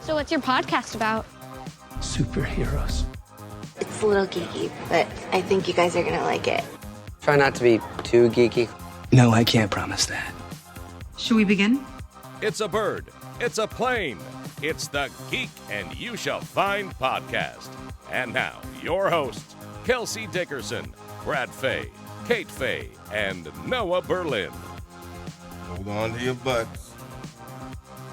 So what's your podcast about? Superheroes. It's a little geeky, but I think you guys are gonna like it. Try not to be too geeky. No, I can't promise that. Should we begin? It's a bird. It's a plane. It's the Geek and You Shall Find podcast. And now, your hosts, Kelsey Dickerson, Brad Fay, Kate Fay, and Noah Berlin. Hold on to your butts.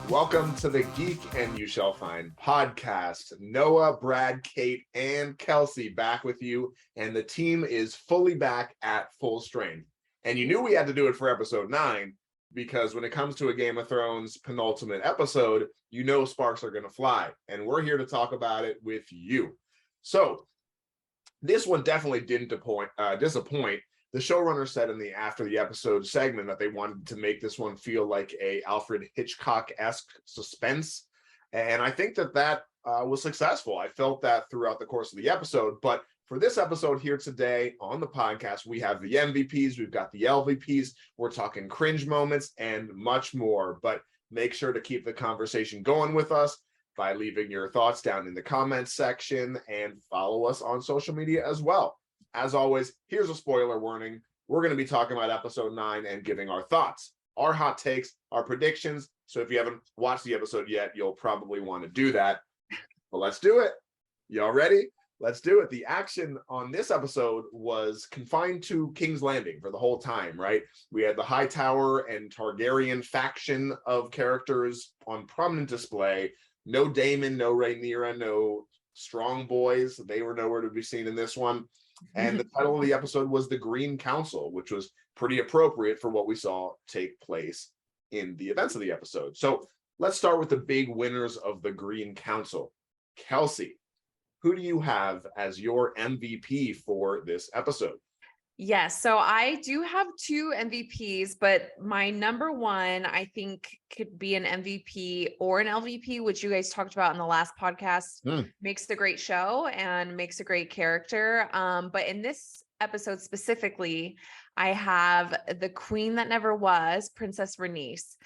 Welcome to the Geek and You Shall Find podcast. Noah, Brad, Kate, and Kelsey back with you, and the team is fully back at full strength. And you knew we had to do it for episode 9, because when it comes to a Game of Thrones penultimate episode, you know sparks are going to fly, and we're here to talk about it with you. So this one definitely didn't disappoint. The showrunner said in the after the episode segment that they wanted to make this one feel like a Alfred Hitchcock-esque suspense, and I think that was successful. I felt that throughout the course of the episode, but for this episode here today on the podcast, we have the MVPs, we've got the LVPs, we're talking cringe moments and much more, but make sure to keep the conversation going with us by leaving your thoughts down in the comments section and follow us on social media as well. As always, here's a spoiler warning. We're going to be talking about episode 9 and giving our thoughts, our hot takes, our predictions. So if you haven't watched the episode yet, you'll probably want to do that. But let's do it. Y'all ready? Let's do it. The action on this episode was confined to King's Landing for the whole time, right? We had the Hightower and Targaryen faction of characters on prominent display. No Daemon, no Rhaenyra, no strong boys. They were nowhere to be seen in this one. And the title of the episode was The Green Council, which was pretty appropriate for what we saw take place in the events of the episode. So let's start with the big winners of the Green Council. Kelsey, who do you have as your MVP for this episode? Yes, so I do have 2 MVPs, but my number one, I think, could be an MVP or an LVP, which you guys talked about in the last podcast. Makes a great show and makes a great character. But in this episode specifically, I have the queen that never was, Princess Rhaenys.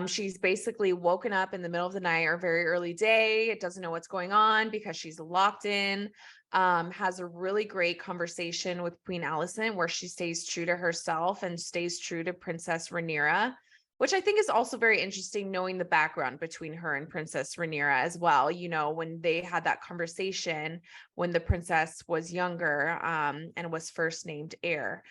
She's basically woken up in the middle of the night or very early day. It doesn't know what's going on because she's locked in. Has a really great conversation with Queen Alicent where she stays true to herself and stays true to Princess Rhaenyra, which I think is also very interesting, knowing the background between her and Princess Rhaenyra as well. You know, when they had that conversation when the princess was younger and was first named heir.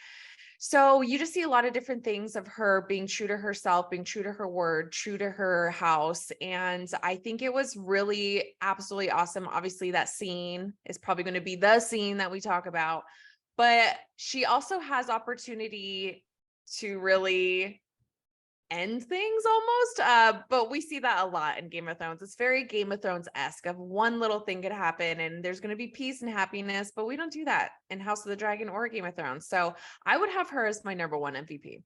So you just see a lot of different things of her being true to herself, being true to her word, true to her house. And I think it was really absolutely awesome. Obviously, that scene is probably going to be the scene that we talk about, but she also has opportunity to really end things almost. But we see that a lot in Game of Thrones. It's very Game of Thrones-esque of one little thing could happen and there's going to be peace and happiness, but we don't do that in House of the Dragon or Game of Thrones. So I would have her as my number one MVP.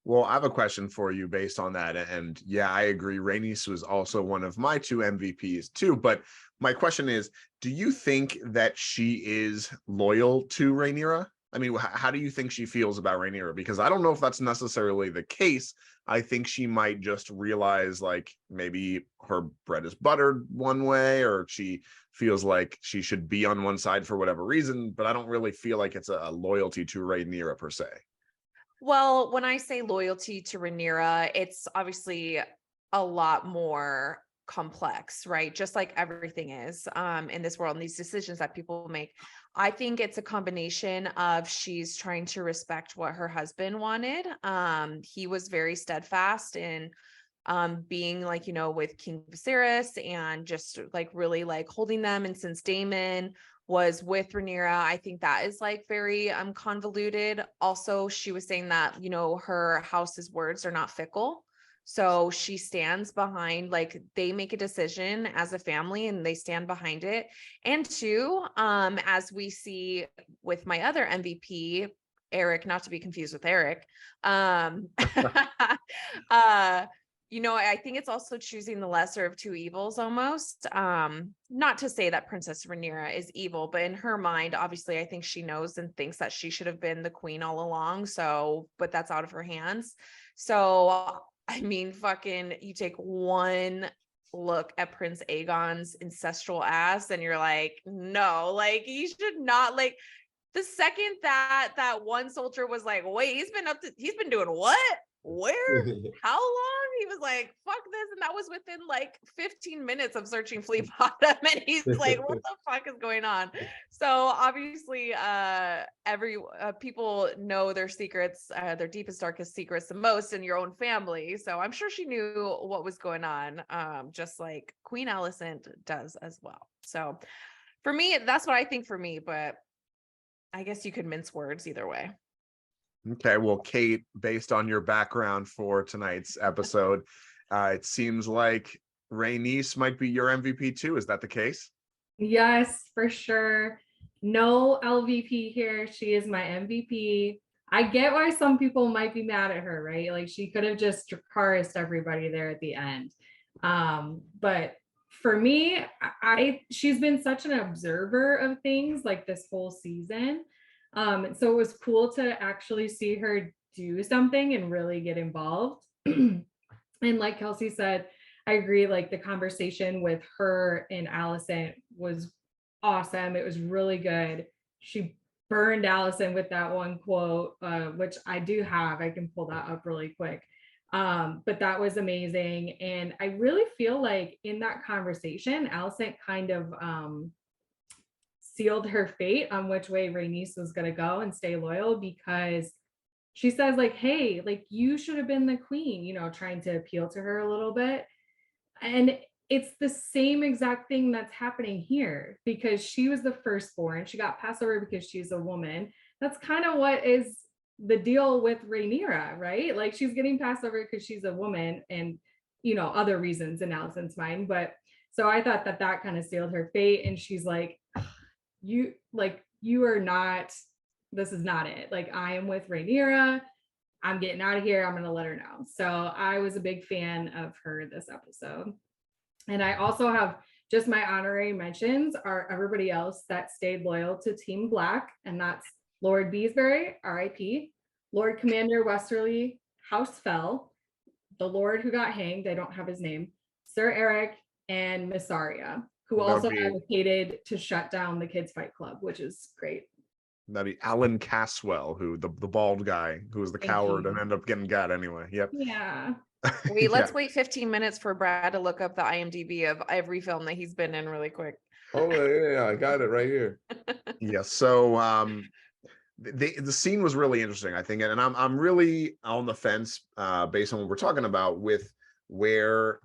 Well, I have a question for you based on that. And yeah, I agree. Rhaenys was also one of my 2 MVPs too. But my question is, do you think that she is loyal to Rhaenyra? I mean, how do you think she feels about Rhaenyra? Because I don't know if that's necessarily the case. I think she might just realize like maybe her bread is buttered one way, or she feels like she should be on one side for whatever reason. But I don't really feel like it's a loyalty to Rhaenyra per se. Well, when I say loyalty to Rhaenyra, it's obviously a lot more complex, right? Just like everything is in this world and these decisions that people make. I think it's a combination of she's trying to respect what her husband wanted. He was very steadfast in being like, you know, with King Viserys and just like really like holding them. And since Daemon was with Rhaenyra, I think that is like very convoluted. Also, she was saying that, you know, her house's words are not fickle. So she stands behind, like they make a decision as a family and they stand behind it. And 2, as we see with my other MVP, Eric, not to be confused with Eric, you know, I think it's also choosing the lesser of 2 evils almost. Not to say that Princess Rhaenyra is evil, but in her mind, obviously, I think she knows and thinks that she should have been the queen all along. So, but that's out of her hands. So I mean, fucking, you take one look at Prince Aegon's ancestral ass and you're like, no, like he should not, like the second that one soldier was like, wait, he's been doing what? Where? How long? He was like, fuck this. And that was within like 15 minutes of searching Flea Bottom. And he's like, what the fuck is going on? So obviously, people know their secrets, their deepest, darkest secrets the most in your own family. So I'm sure she knew what was going on, just like Queen Alicent does as well. So for me, that's what I think for me, but I guess you could mince words either way. Okay, well, Kate, based on your background for tonight's episode, it seems like Rhaenys might be your MVP too. Is that the case? Yes, for sure. No LVP here. She is my MVP. I get why some people might be mad at her, right? Like she could have just Dracarys'd everybody there at the end. But for me, she's been such an observer of things like this whole season. So it was cool to actually see her do something and really get involved. And like Kelsey said, I agree, like the conversation with her and Alicent was awesome. It was really good. She burned Alicent with that one quote, which I do have. I can pull that up really quick. But that was amazing. And I really feel like in that conversation, Alicent kind of sealed her fate on which way Rhaenys was going to go and stay loyal, because she says like, hey, like you should have been the queen, you know, trying to appeal to her a little bit. And it's the same exact thing that's happening here, because she was the firstborn. She got passed over because she's a woman. That's kind of what is the deal with Rhaenyra, right? Like she's getting passed over because she's a woman and, you know, other reasons in Alicent's mind. But so I thought that kind of sealed her fate. And she's like, you are not, this is not it. Like I am with Rhaenyra. I'm getting out of here. I'm going to let her know. So I was a big fan of her this episode. And I also have just my honorary mentions are everybody else that stayed loyal to Team Black. And that's Lord Beesbury, RIP, Lord Commander Westerly, House Fell, the Lord who got hanged, I don't have his name, Sir Eric, and Miss Arya, who also advocated to shut down the Kids Fight Club, which is great. That'd be Alan Caswell, who the bald guy who was the coward and ended up getting got anyway. Yep. Yeah. Wait, let's wait 15 minutes for Brad to look up the IMDb of every film that he's been in really quick. Oh yeah, I got it right here. Yeah. So the scene was really interesting, I think, and I'm really on the fence based on what we're talking about with where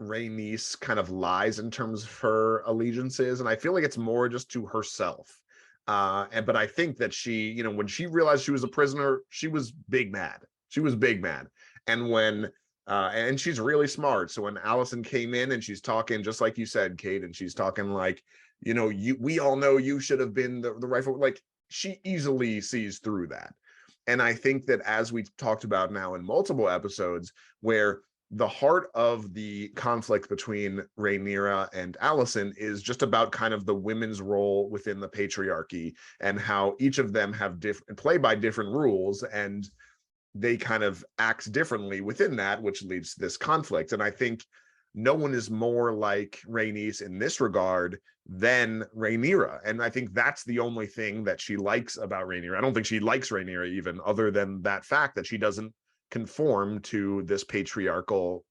Rhaenys kind of lies in terms of her allegiances, and I feel like it's more just to herself. But I think that she, you know, when she realized she was a prisoner, she was big mad. She was big mad. And when and she's really smart. So when Alicent came in and she's talking just like you said, Kate, and she's talking like, you know, we all know you should have been the rightful, like she easily sees through that. And I think that as we've talked about now in multiple episodes, where the heart of the conflict between Rhaenyra and Alicent is just about kind of the women's role within the patriarchy and how each of them have play by different rules, and they kind of act differently within that, which leads to this conflict. And I think no one is more like Rhaenys in this regard than Rhaenyra. And I think that's the only thing that she likes about Rhaenyra. I don't think she likes Rhaenyra even, other than that fact that she doesn't conform to this patriarchal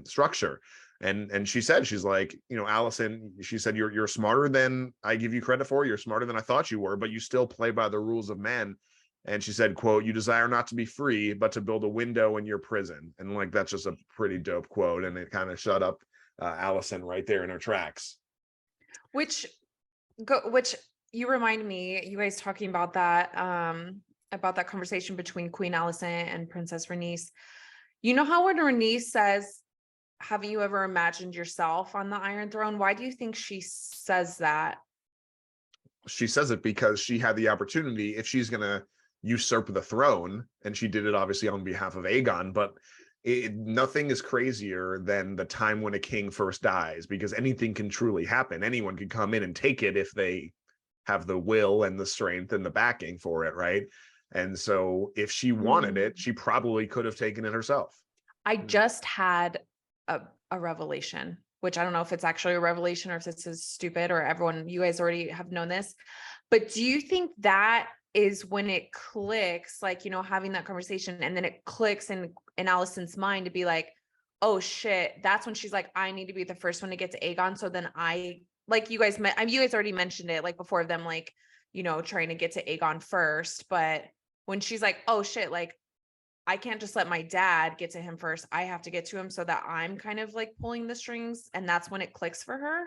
structure. And she said, she's like, you know, Alicent, she said, you're smarter than I give you credit for. You're smarter than I thought you were, but you still play by the rules of men. And she said, quote, you desire not to be free, but to build a window in your prison. And like, that's just a pretty dope quote. And it kind of shut up Alicent right there in her tracks. Which you remind me, you guys talking about that conversation between Queen Alicent and Princess Rhaenys. You know how when Rhaenys says, haven't you ever imagined yourself on the Iron Throne? Why do you think she says that? She says it because she had the opportunity, if she's going to usurp the throne, and she did it obviously on behalf of Aegon, but nothing is crazier than the time when a king first dies, because anything can truly happen. Anyone can come in and take it if they have the will and the strength and the backing for it, right? And so if she wanted it, she probably could have taken it herself. I just had a revelation, which I don't know if it's actually a revelation or if this is stupid or everyone, you guys already have known this, but do you think that is when it clicks, like, you know, having that conversation and then it clicks in Alicent's mind to be like, oh shit, that's when she's like, I need to be the first one to get to Aegon. So then like you guys you guys already mentioned it, like before them, like, you know, trying to get to Aegon first, but when she's like, oh shit, like I can't just let my dad get to him first. I have to get to him so that I'm kind of like pulling the strings. And that's when it clicks for her.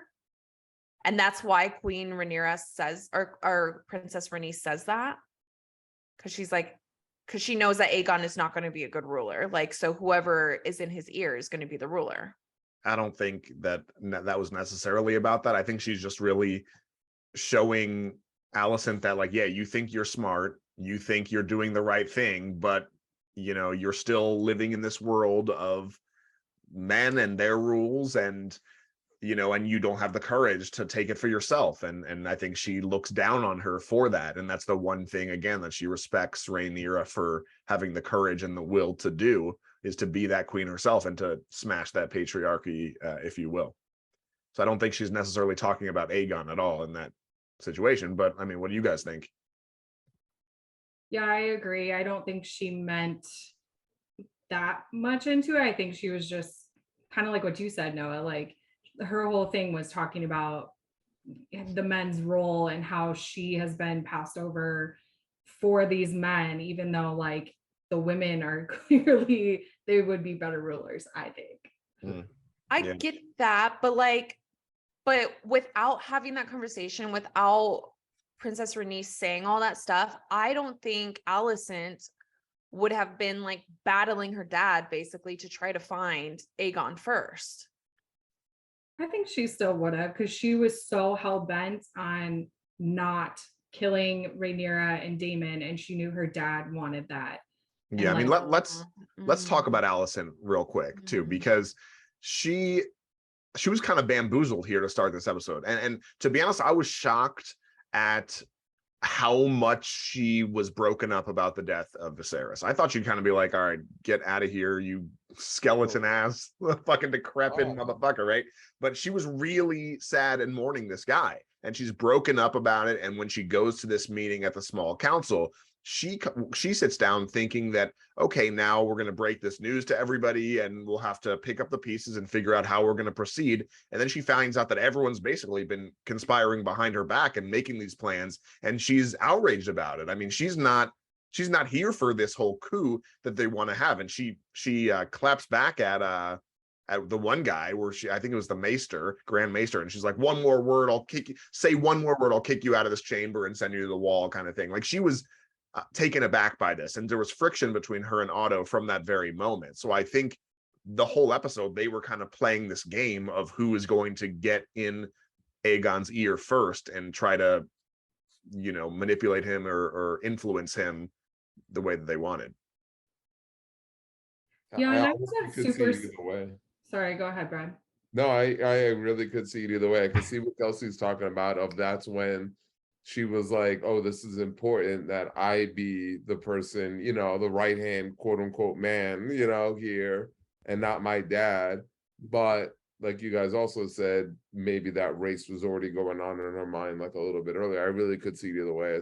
And that's why Queen Rhaenyra says, or Princess Rhaenys says that. Cause she's like, cause she knows that Aegon is not going to be a good ruler. Like, so whoever is in his ear is going to be the ruler. I don't think that was necessarily about that. I think she's just really showing Alicent that, like, yeah, you think you're smart, you think you're doing the right thing, but you know, you're still living in this world of men and their rules, and you know, and you don't have the courage to take it for yourself. And I think she looks down on her for that. And that's the one thing, again, that she respects Rhaenyra for having the courage and the will to do, is to be that queen herself and to smash that patriarchy, if you will. So I don't think she's necessarily talking about Aegon at all in that situation. But I mean, what do you guys think? Yeah, I agree. I don't think she meant that much into it. I think she was just kind of like what you said, Noah. Like her whole thing was talking about the men's role and how she has been passed over for these men, even though like the women are clearly, they would be better rulers, I think. I get that, but without having that conversation, without Princess Rhaenys saying all that stuff, I don't think Alicent would have been like battling her dad basically to try to find Aegon first. I think she still would have, because she was so hell-bent on not killing Rhaenyra and Daemon, and she knew her dad wanted that. Yeah, And I mean, like, let's talk about Alicent real quick too, because she was kind of bamboozled here to start this episode. And to be honest, I was shocked at how much she was broken up about the death of Viserys. I thought she'd kind of be like, all right, get out of here, you skeleton ass, fucking decrepit motherfucker, right? But she was really sad and mourning this guy, and she's broken up about it. And when she goes to this meeting at the small council, she sits down thinking that, okay, now we're going to break this news to everybody and we'll have to pick up the pieces and figure out how we're going to proceed. And then she finds out that everyone's basically been conspiring behind her back and making these plans, and she's outraged about it. I mean, she's not here for this whole coup that they want to have. And she claps back at the one guy where I think it was the Maester, Grand Maester, and she's like, one more word, I'll kick you. Say one more word, I'll kick you out of this chamber and send you to the wall, kind of thing. Like, she was taken aback by this, and there was friction between her and Otto from that very moment. So I think the whole episode, they were kind of playing this game of who is going to get in Aegon's ear first and try to, you know, manipulate him or influence him the way that they wanted. yeah, and I was honestly not could see super. it either way. Sorry, go ahead, Brad. No, I really could see it either way. I could see what Kelsey's talking about, of that's when she was like, oh, this is important that I be the person, you know, the right hand, quote unquote, man, you know, here, and not my dad. But like you guys also said, maybe that race was already going on in her mind like a little bit earlier. I really could see it either way.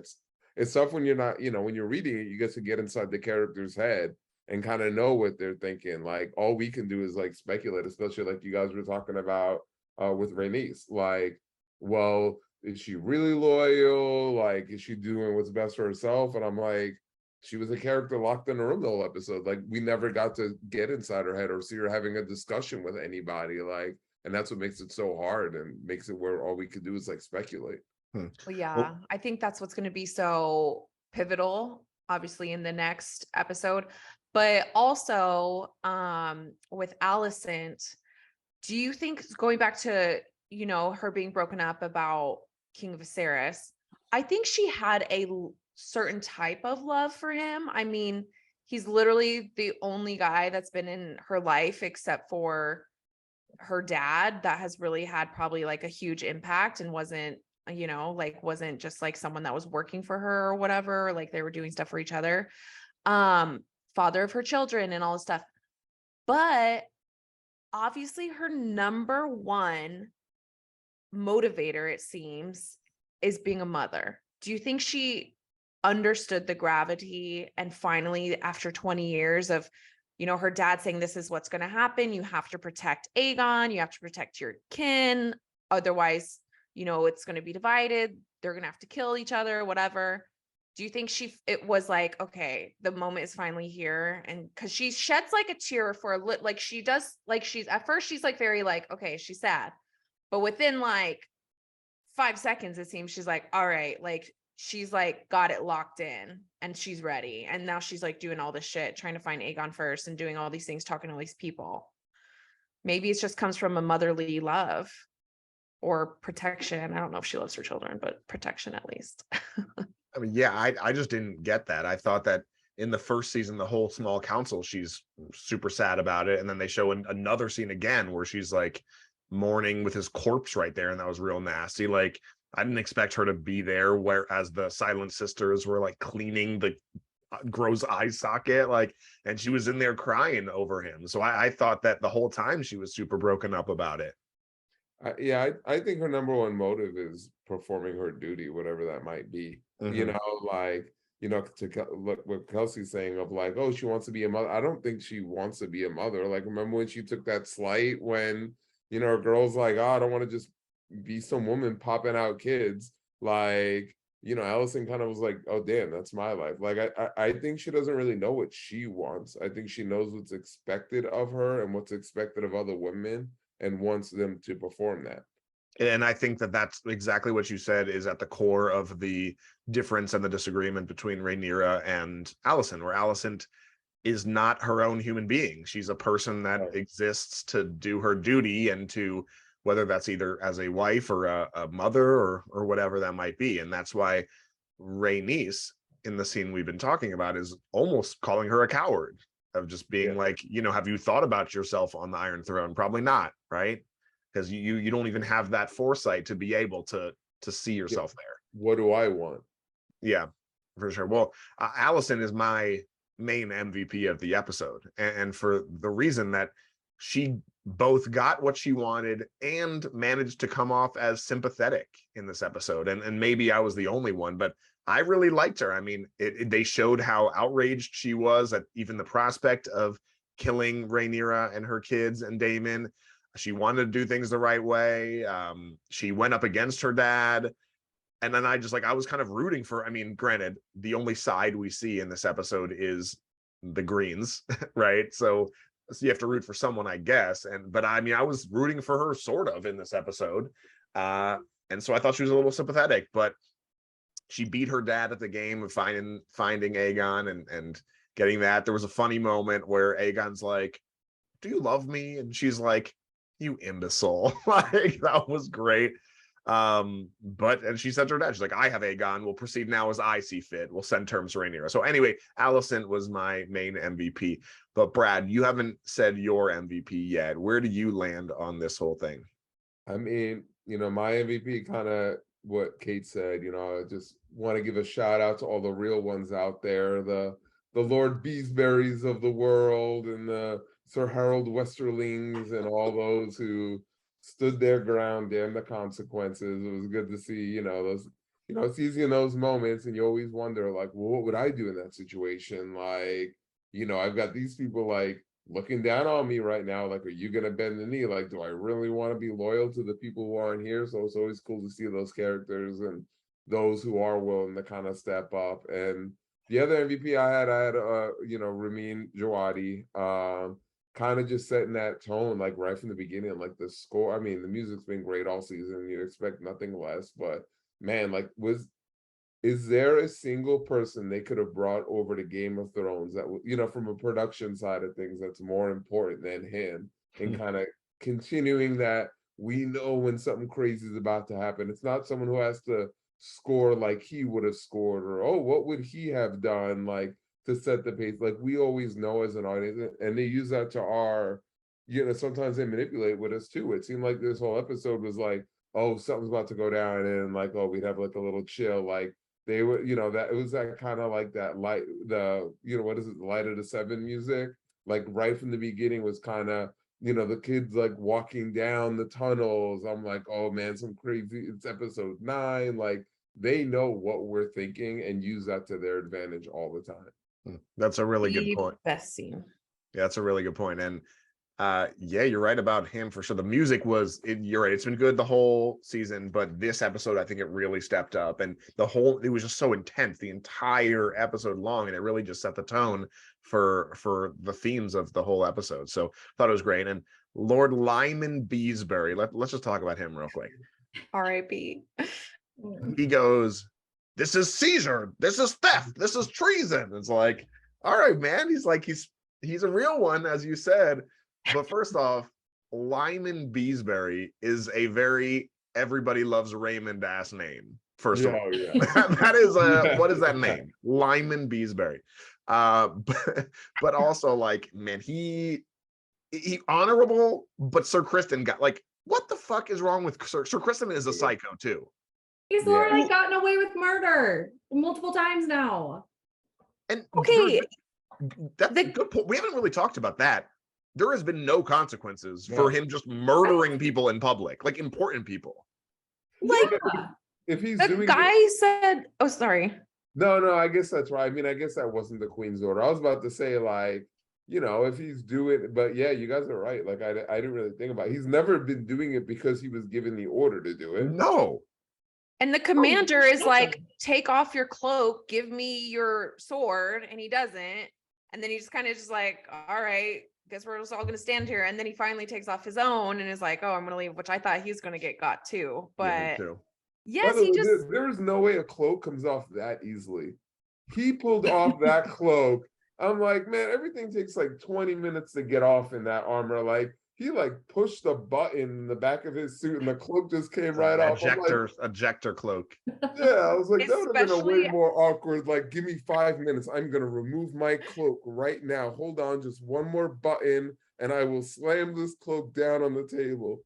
It's tough when you're not, you know, when you're reading it, you get to get inside the character's head and kind of know what they're thinking. Like, all we can do is like speculate, especially like you guys were talking about with Rhaenys. Like, well, is she really loyal? Like, is she doing what's best for herself? And I'm like, she was a character locked in a room the whole episode. Like, we never got to get inside her head or see her having a discussion with anybody. Like, and that's what makes it so hard and makes it where all we could do is like speculate. Well, yeah, I think that's what's going to be so pivotal, obviously, in the next episode. But also, with Alicent, do you think, going back to, you know, her being broken up about King Viserys, I think she had a certain type of love for him. I mean, he's literally the only guy that's been in her life except for her dad that has really had probably like a huge impact, and wasn't, you know, like wasn't just like someone that was working for her or whatever, like they were doing stuff for each other. Father of her children and all this stuff. But obviously her number one motivator, it seems, is being a mother. Do you think she understood the gravity and finally, after 20 years of, her dad saying, this is what's going to happen, you have to protect Aegon, you have to protect your kin, otherwise, it's going to be divided, they're going to have to kill each other, whatever. Do you think it was like, okay, the moment is finally here? And because she sheds like a tear for a like she does, like she's at first she's like very like, okay, she's sad, but within like 5 seconds, it seems she's like, all right, like she's like got it locked in and she's ready. And now she's like doing all this shit, trying to find Aegon first and doing all these things, talking to all these people. Maybe it just comes from a motherly love or protection. I don't know if she loves her children, but protection at least. I mean, yeah, I just didn't get that. I thought that in the first season, the whole small council, she's super sad about it. And then they show another scene again where she's like mourning with his corpse right there. And that was real nasty. Like, I didn't expect her to be there, whereas the Silent Sisters were like cleaning the gross eye socket, like, and she was in there crying over him. So I thought that the whole time she was super broken up about it. I think her number one motive is performing her duty, whatever that might be. Mhm. To look what Kelsey's saying of like, oh, she wants to be a mother. I don't think she wants to be a mother. Like, remember when she took that slight when, a girl's like, oh, I don't want to just be some woman popping out kids. Like, Alicent kind of was like, oh, damn, that's my life. Like, I think she doesn't really know what she wants. I think she knows what's expected of her and what's expected of other women and wants them to perform that. And I think that that's exactly what you said is at the core of the difference and the disagreement between Rhaenyra and Alicent, where Alicent is not her own human being. She's a person that exists to do her duty and to, whether that's either as a wife or a mother or whatever that might be. And that's why Rhaenys in the scene we've been talking about is almost calling her a coward, of just being like, have you thought about yourself on the Iron Throne? Probably not, right? Because you don't even have that foresight to be able to see yourself there. What do I want? Yeah, for sure. Well, Alicent is my main MVP of the episode, and for the reason that she both got what she wanted and managed to come off as sympathetic in this episode. And maybe I was the only one, but I really liked her. I mean, they showed how outraged she was at even the prospect of killing Rhaenyra and her kids and Daemon. She wanted to do things the right way. She went up against her dad. And then I was kind of rooting for, I mean, granted, the only side we see in this episode is the Greens, right? So you have to root for someone, I guess. But I mean, I was rooting for her sort of in this episode. And so I thought she was a little sympathetic, but she beat her dad at the game of finding Aegon and getting that. There was a funny moment where Aegon's like, do you love me? And she's like, you imbecile. Like, that was great. And she said to her dad, she's like, I have Aegon, we'll proceed now as I see fit, we'll send terms to Rhaenyra. So anyway, Alicent was my main MVP. But Brad, you haven't said your MVP yet. Where do you land on this whole thing? I mean, my MVP, kind of what Kate said. I just want to give a shout out to all the real ones out there, the Lord Beesburys of the world and the Sir Harold Westerlings and all those who stood their ground, damn the consequences. It was good to see, those, it's easy in those moments, and you always wonder, like, well, what would I do in that situation? Like, I've got these people like looking down on me right now, like, are you gonna bend the knee? Like, do I really want to be loyal to the people who aren't here? So it's always cool to see those characters and those who are willing to kind of step up. And the other MVP I had Ramin Djawadi, kind of just setting that tone, like right from the beginning, like the score. I mean, the music's been great all season. You expect nothing less, but man, like, is there a single person they could have brought over to Game of Thrones that, from a production side of things, that's more important than him and kind of continuing that? We know when something crazy is about to happen. It's not someone who has to score like he would have scored, or, oh, what would he have done, like, to set the pace. Like, we always know as an audience, and they use that to our, sometimes they manipulate with us too. It seemed like this whole episode was like, oh, something's about to go down, and like, oh, we'd have like a little chill. Like, they were, that it was that kind of like that light, what is it, the Light of the Seven music, like right from the beginning was kind of you know, the kids like walking down the tunnels. I'm like, oh man, some crazy, it's episode 9. Like they know what we're thinking and use that to their advantage all the time. That's a really good The point. best scene. Yeah, that's a really good point. And yeah, you're right about him for sure. The music you're right, it's been good the whole season, but this episode I think it really stepped up, and it was just so intense the entire episode long, and it really just set the tone for the themes of the whole episode. So thought it was great. And Lord Lyman Beesbury, let's just talk about him real quick. R.I.P. He goes, "This is seizure, this is theft, this is treason." It's like, all right, man. He's like, he's a real one, as you said. But first off, Lyman Beesbury is a very everybody loves Raymond ass name. First of all, that is what is that name? Lyman Beesbury. But also like, man, he honorable, but Sir Kristen got like, what the fuck is wrong with Sir Kristen is a psycho too. He's literally gotten away with murder multiple times now. And okay, that's a good point. We haven't really talked about that. There has been no consequences for him just murdering people in public, like important people. Like if he's the doing guy said, oh, sorry. No, I guess that's right. I mean, I guess that wasn't the queen's order. I was about to say, like, you know, if he's doing, but yeah, you guys are right. Like, I didn't really think about it. He's never been doing it because he was given the order to do it. No. And the commander is like, take off your cloak, give me your sword, and he doesn't. And then he just kind of just like, all right, guess we're just all going to stand here. And then he finally takes off his own and is like, oh, I'm going to leave, which I thought he was going to get got too. But yes, he just... There's no way a cloak comes off that easily. He pulled off that cloak. I'm like, man, everything takes like 20 minutes to get off in that armor. Like, he like pushed the button in the back of his suit and the cloak just came right off. Ejector cloak. Yeah, I was like, that would have been a way more awkward. Like, give me 5 minutes. I'm going to remove my cloak right now. Hold on, just one more button and I will slam this cloak down on the table.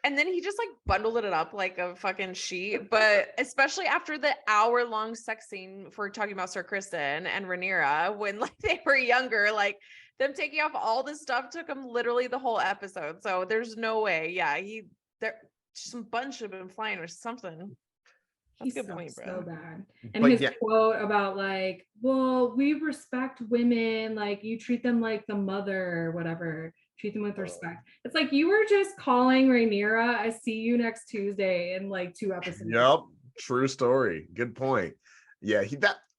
And then he just like bundled it up like a fucking sheet. But especially after the hour-long sex scene, if we're talking about Sir Kristen and Rhaenyra, when like they were younger, like them taking off all this stuff took him literally the whole episode. So there's no way. Yeah, some bunch should have been flying or something. That's a good point, bro. So bad. And his quote about like, well, we respect women, like you treat them like the mother or whatever. Treat them with respect. It's like you were just calling Rhaenyra, I see you next Tuesday in like 2 episodes. Yep, true story. Good point. Yeah,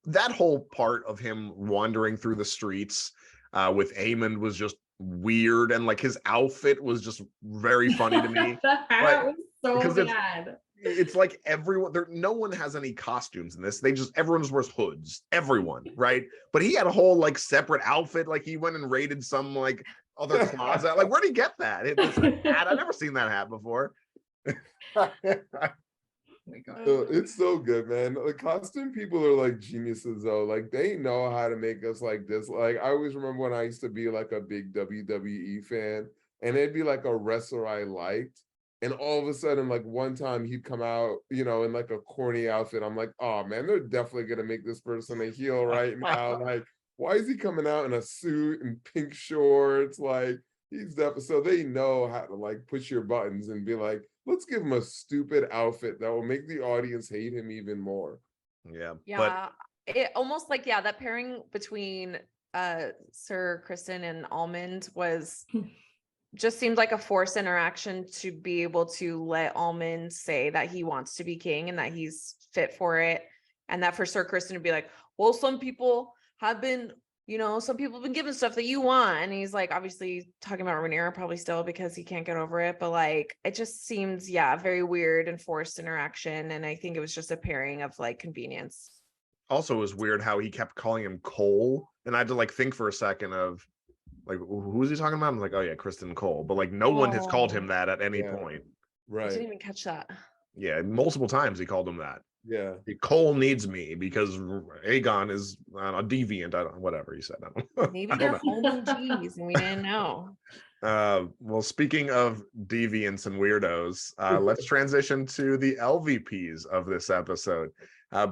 that whole part of him wandering through the streets with Aemond was just weird, and like his outfit was just very funny to me. The hat was so bad. It's like no one has any costumes in this. Everyone just wears hoods. Everyone, right? But he had a whole like separate outfit. Like he went and raided some like other closet. Like, where'd he get that? It's a hat. I've never seen that hat before. Oh my God. It's so good, man. The costume people are like geniuses though. Like they know how to make us like this. Like I always remember when I used to be like a big WWE fan, and it'd be like a wrestler I liked, and all of a sudden, like one time he'd come out, you know, in like a corny outfit. I'm like, oh man, they're definitely gonna make this person a heel right now. Like, why is he coming out in a suit and pink shorts? Like he's definitely, so they know how to like push your buttons and be like, let's give him a stupid outfit that will make the audience hate him even more. Yeah. It almost like, that pairing between Sir Kristen and Almond just seemed like a forced interaction to be able to let Almond say that he wants to be king and that he's fit for it. And that for Sir Kristen to be like, well, some people have been given stuff that you want. And he's like, obviously talking about Rhaenyra probably still because he can't get over it. But like, it just seems, very weird and forced interaction. And I think it was just a pairing of like convenience. Also, it was weird how he kept calling him Cole. And I had to like think for a second of like, who is he talking about? I'm like, oh yeah, Kristen Cole. But like no one has called him that at any point. Right. I didn't even catch that. Yeah, multiple times he called him that. Yeah, Cole needs me because Aegon is a deviant. I don't know, whatever he said. Maybe they're holding G's and we didn't know. Well, speaking of deviants and weirdos, let's transition to the LVPs of this episode.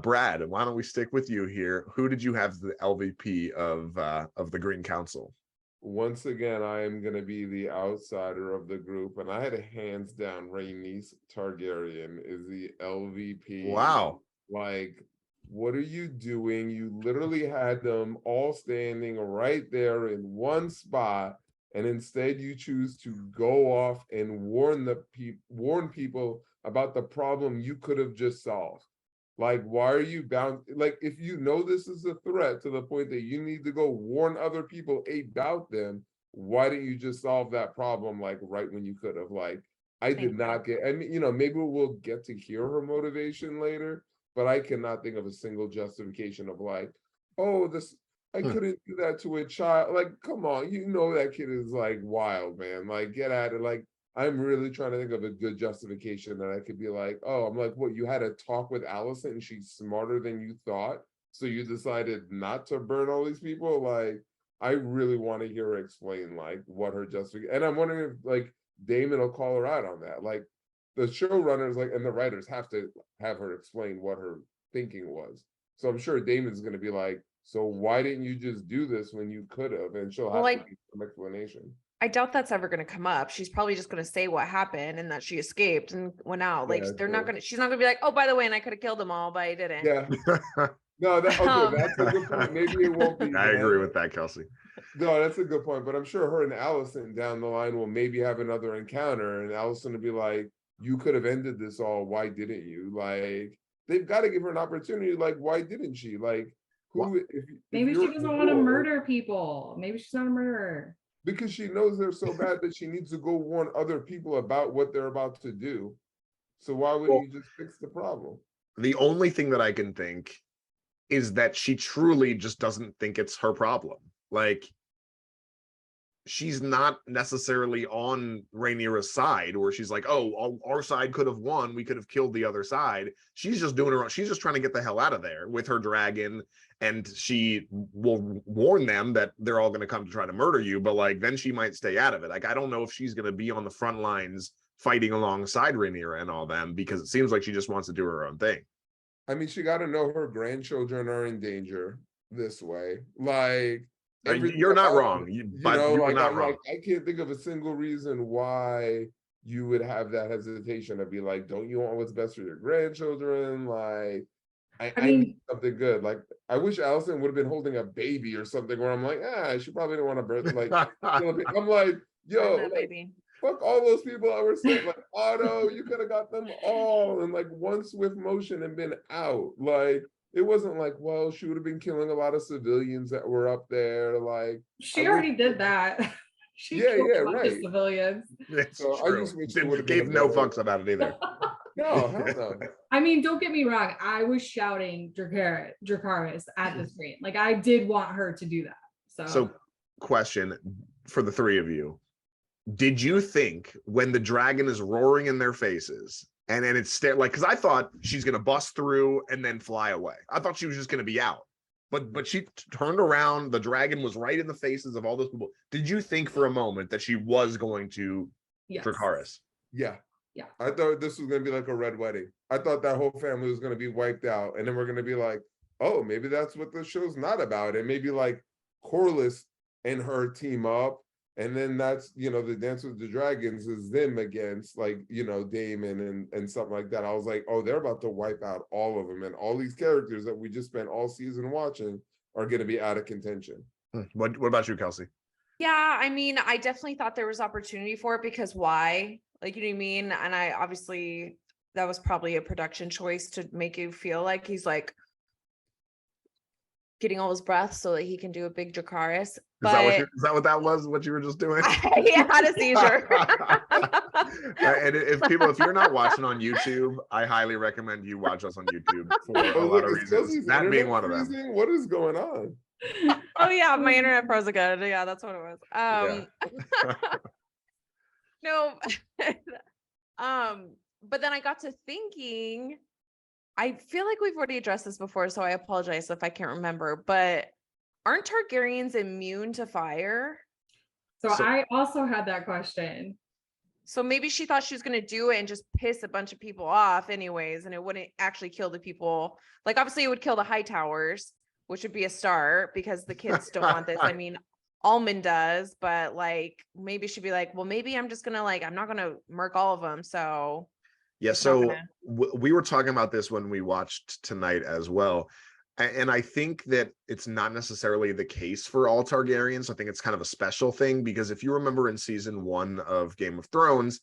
Brad, why don't we stick with you here? Who did you have the LVP of the Green Council? once again, I am going to be the outsider of the group, and I had a hands down Rhaenys Targaryen is the LVP. Wow. Like, what are you doing? You literally had them all standing right there in one spot, and instead you choose to go off and warn people about the problem you could have just solved. Like, why are you bound? Like, if you know this is a threat to the point that you need to go warn other people about them, why didn't you just solve that problem like right when you could have? Like, I did not get, I mean, you know, maybe we'll get to hear her motivation later, but I cannot think of a single justification of like, oh, this, I couldn't do that to a child. Like, come on, you know that kid is like wild, man. Like, get at it. Like, I'm really trying to think of a good justification that I could be like, oh, I'm like, what, you had a talk with Alicent and she's smarter than you thought, so you decided not to burn all these people? Like, I really want to hear her explain like what her justification, and I'm wondering if like Damon will call her out on that. Like, the showrunners like and the writers have to have her explain what her thinking was. So I'm sure Damon's going to be like, so why didn't you just do this when you could have? And she'll have to give some explanation. I doubt that's ever going to come up. She's probably just going to say what happened and that she escaped and went out. Like, Yeah, they're not going to, she's not going to be like, oh, by the way, and I could have killed them all, but I didn't. Yeah. No, that, okay, that's a good point. Maybe it won't be. I agree with that, Kelsey. No, that's a good point. But I'm sure her and Alicent down the line will maybe have another encounter, and Alicent will be like, you could have ended this all. Why didn't you? Like, they've got to give her an opportunity. Like, why didn't she? Like, who? If Maybe she doesn't want to murder people. Maybe she's not a murderer. Because she knows they're so bad that she needs to go warn other people about what they're about to do. So why wouldn't you just fix the problem? The only thing that I can think is that she truly just doesn't think it's her problem. Like, she's not necessarily on Rhaenyra's side where she's like, oh, our side could have won, we could have killed the other side. She's just doing her own, she's just trying to get the hell out of there with her dragon, and she will warn them that they're all going to come to try to murder you, but like then she might stay out of it. Like, I don't know if she's going to be on the front lines fighting alongside Rhaenyra and all them, because it seems like she just wants to do her own thing. I mean, she got to know her grandchildren are in danger this way. Like, you're not wrong. But you're not wrong. I can't think of a single reason why you would have that hesitation to be like, don't you want what's best for your grandchildren? Like, I need something good. Like, I wish Alicent would have been holding a baby or something where I'm like, she probably didn't want to birth. Like, I'm like, yo, like, baby. Fuck all those people that were saying like, Otto, you could have got them all in like one swift motion and been out. Like, it wasn't like, well, she would have been killing a lot of civilians that were up there. Like, she already did that. She killed a bunch of civilians. It's so true. I just wish she gave no fucks about it either. No, hell no. I mean, don't get me wrong. I was shouting Dracarys at the screen. Like, I did want her to do that. So question for the three of you. Did you think when the dragon is roaring in their faces and then it's like, because I thought she's gonna bust through and then fly away. I thought she was just gonna be out, but she turned around. The dragon was right in the faces of all those people. Did you think for a moment that she was going to Dracarys? Yeah. Yeah. I thought this was gonna be like a red wedding. I thought that whole family was gonna be wiped out, and then we're gonna be like, oh, maybe that's what the show's not about, and maybe like Corlys and her team up. And then that's, you know, the Dance with the Dragons is them against like, you know, Daemon and something like that. I was like, oh, they're about to wipe out all of them. And all these characters that we just spent all season watching are going to be out of contention. What about you, Kelsey? Yeah, I mean, I definitely thought there was opportunity for it, because why? Like, you know what I mean? And I obviously, that was probably a production choice to make you feel like he's like getting all his breath so that he can do a big Dracarys. Is that what that was? What you were just doing? He had a seizure. And if you're not watching on YouTube, I highly recommend you watch us on YouTube for a lot of reasons. That being one of them. What is going on? Oh yeah, my internet froze again. Yeah, that's what it was. No. But then I got to thinking, I feel like we've already addressed this before, so I apologize if I can't remember, but aren't Targaryens immune to fire? So I also had that question. So maybe she thought she was going to do it and just piss a bunch of people off anyways, and it wouldn't actually kill the people. Like, obviously it would kill the High Towers, which would be a start because the kids don't want this. I mean, Almond does, but like maybe she'd be like, well, maybe I'm just gonna like, I'm not gonna murk all of them. So Yeah, it's not so gonna- we were talking about this when we watched tonight as well. And I think that it's not necessarily the case for all Targaryens. I think it's kind of a special thing because if you remember in season 1 of Game of Thrones,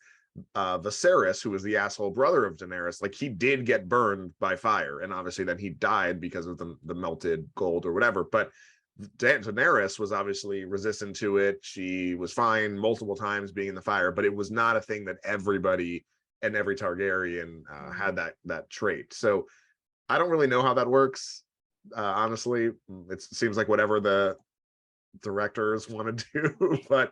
Viserys, who was the asshole brother of Daenerys, like he did get burned by fire, and obviously then he died because of the melted gold or whatever. But Daenerys was obviously resistant to it. She was fine multiple times being in the fire, but it was not a thing that everybody and every Targaryen had that trait. So I don't really know how that works. Honestly, it seems like whatever the directors want to do, but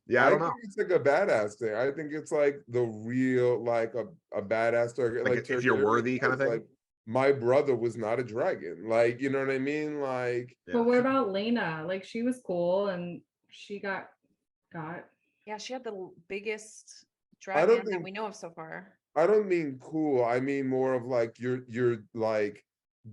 yeah, I don't know. think it's like a badass thing. I think it's like the real, like a badass target. Like if you're Targaryen worthy kind of was thing. Like, my brother was not a dragon. Like, you know what I mean? Like, But what about Lena? Like she was cool and she got yeah, she had the biggest I don't dragon that think- we know of so far. I don't mean cool. I mean more of like you're like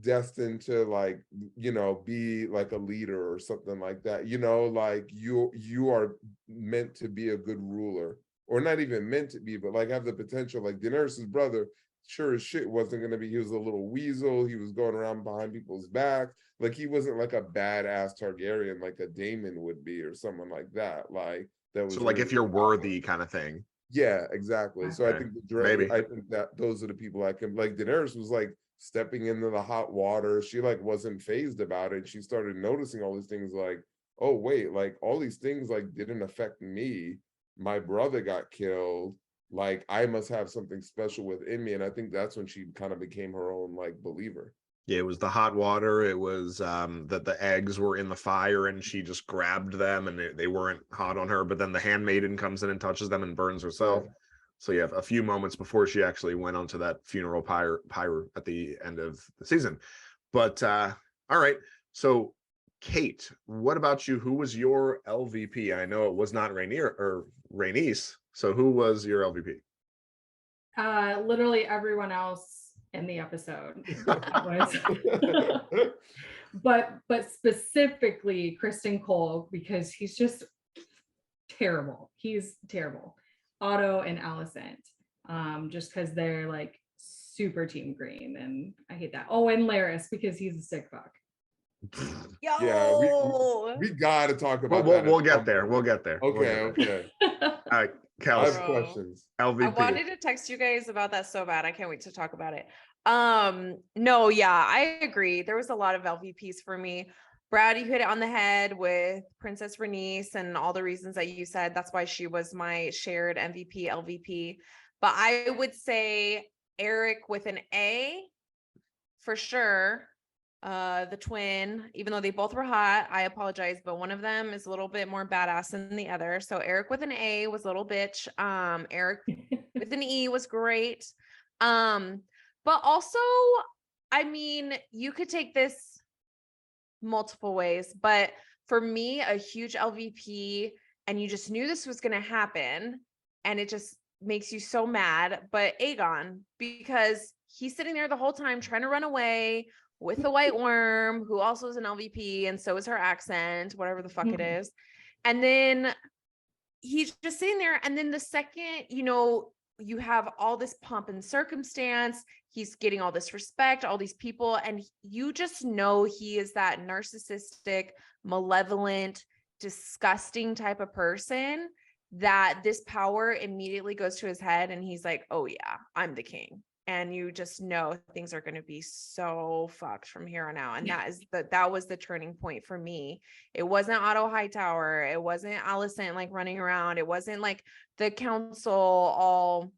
destined to like, you know, be like a leader or something like that. You know, like you are meant to be a good ruler, or not even meant to be, but like have the potential. Like Daenerys's brother, sure as shit wasn't gonna be. He was a little weasel. He was going around behind people's backs. Like he wasn't like a badass Targaryen like a Daemon would be or someone like that. Like that was So like if really you're powerful. worthy kind of thing. Yeah, exactly. So I Okay, think maybe. I think that those are the people I can like. Daenerys was like stepping into the hot water. She like wasn't phased about it. She started noticing all these things like, oh wait, like all these things like didn't affect me. My brother got killed. Like I must have something special within me. And I think that's when she kind of became her own like believer. Yeah, it was the hot water. It was that the eggs were in the fire and she just grabbed them and they weren't hot on her. But then the handmaiden comes in and touches them and burns herself. Yeah. So you have a few moments before she actually went onto that funeral pyre at the end of the season. But all right. So Kate, what about you? Who was your LVP? I know it was not Rainier or Rhaenys. So who was your LVP? literally everyone else in the episode. but specifically Kristen Cole, because he's just terrible. He's terrible. Otto and Alicent, just because they're like super team green, and I hate that. Oh, and Laris, because he's a sick fuck. Yo, Yeah, we gotta talk about that. We'll get there. We'll get there. Okay, We'll get there. okay. All right, I Kels, have questions. LVP. I wanted to text you guys about that so bad. I can't wait to talk about it. No, yeah, I agree. There was a lot of LVPs for me. Brad, you hit it on the head with Princess Rhaenys and all the reasons that you said. That's why she was my shared MVP, LVP. But I would say Eric with an A for sure. The twin, even though they both were hot, I apologize, but one of them is a little bit more badass than the other. So Eric with an A was a little bitch. Eric with an E was great. But also, I mean, you could take this multiple ways, but for me, a huge LVP, and you just knew this was going to happen, and it just makes you so mad. But Aegon, because he's sitting there the whole time trying to run away with the white worm, who also is an LVP, and so is her accent, whatever the fuck it is. And then he's just sitting there, and then the second, you know, you have all this pomp and circumstance, he's getting all this respect, all these people, and you just know he is that narcissistic, malevolent, disgusting type of person that this power immediately goes to his head, and he's like, oh yeah, I'm the king. And you just know things are going to be so fucked from here on out. And that was the turning point for me. It wasn't Otto Hightower. It wasn't Alicent like running around. It wasn't like the council all,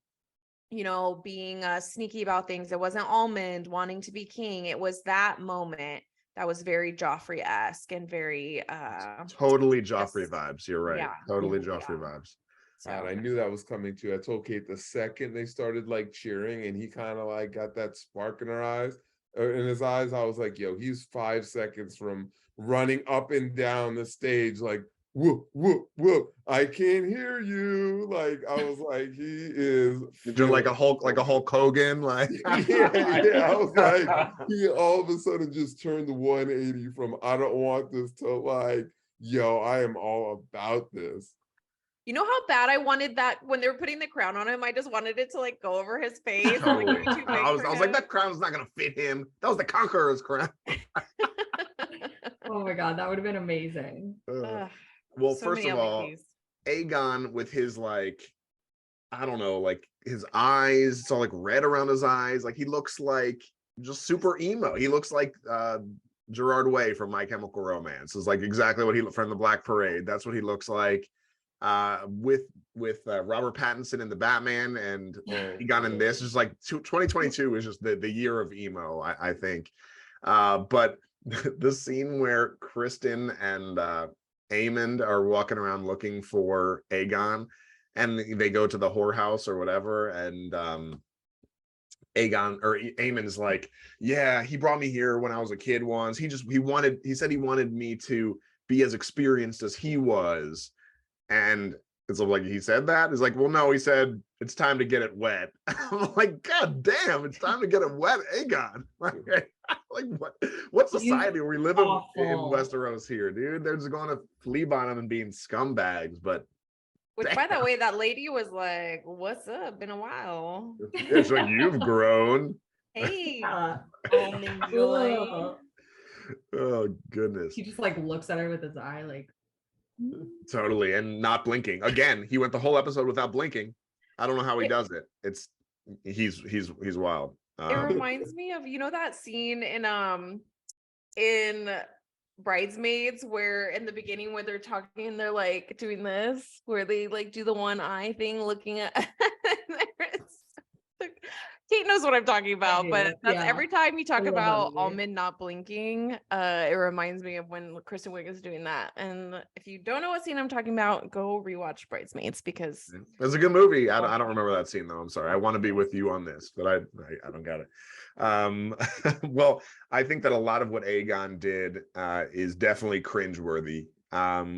you know, being sneaky about things. It wasn't Almond wanting to be king. It was that moment that was very Joffrey-esque and very totally Joffrey vibes. You're right. Yeah. Totally Joffrey vibes. God, I knew that was coming too. I told Kate the second they started like cheering and he kind of like got that spark in her eyes, in his eyes. I was like, yo, he's 5 seconds from running up and down the stage like, whoop, whoop, whoop. I can't hear you. Like, I was like, he is Doing like a Hulk Hogan. Like, yeah. I was like, he all of a sudden just turned the 180 from I don't want this to like, Yo, I am all about this. You know how bad I wanted that when they were putting the crown on him? I just wanted it to like go over his face. Totally. Like, I was like, that crown's not gonna fit him. That was the Conqueror's crown. Oh my God, that would have been amazing. Well, so first many of all, LVPs. Aegon with his like, I don't know, like his eyes, it's all like red around his eyes. Like he looks like just super emo. He looks like Gerard Way from My Chemical Romance. Is like exactly what he from the Black Parade. That's what he looks like. With Robert Pattinson in the Batman and Egon in this, just like 2022 is just the year of emo, I think. But the scene where Kristen and Aemond are walking around looking for Aegon, and they go to the whorehouse or whatever, and Aegon or Aemon's like, yeah, he brought me here when I was a kid once. He said he wanted me to be as experienced as he was. And it's like, he said that? It's like, well, no, he said it's time to get it wet. I'm like, God damn, it's time to get it wet, Aegon. Like what society are we living in Westeros here, dude? They're just going to fleab on him and being scumbags. But which, by the way, that lady was like, "What's up? Been a while." It's like, you've grown. Hey, Ugh. Oh goodness. He just like looks at her with his eye, like totally, and not blinking. Again, he went the whole episode without blinking. I don't know how he does it. He's wild. It reminds me of, you know, that scene in Bridesmaids where in the beginning when they're talking and they're like doing this, where they like do the one eye thing looking at Kate knows what I'm talking about, but that's every time you talk about Almond not blinking, it reminds me of when Kristen Wiig is doing that. And if you don't know what scene I'm talking about, go rewatch Bridesmaids because it's a good movie. I don't remember that scene though. I'm sorry. I want to be with you on this, but I don't got it. Well, I think that a lot of what Aegon did is definitely cringeworthy.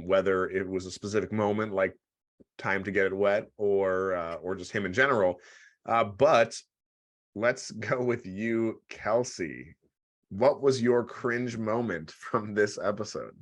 Whether it was a specific moment like time to get it wet or just him in general. But let's go with you, Kelsey. What was your cringe moment from this episode?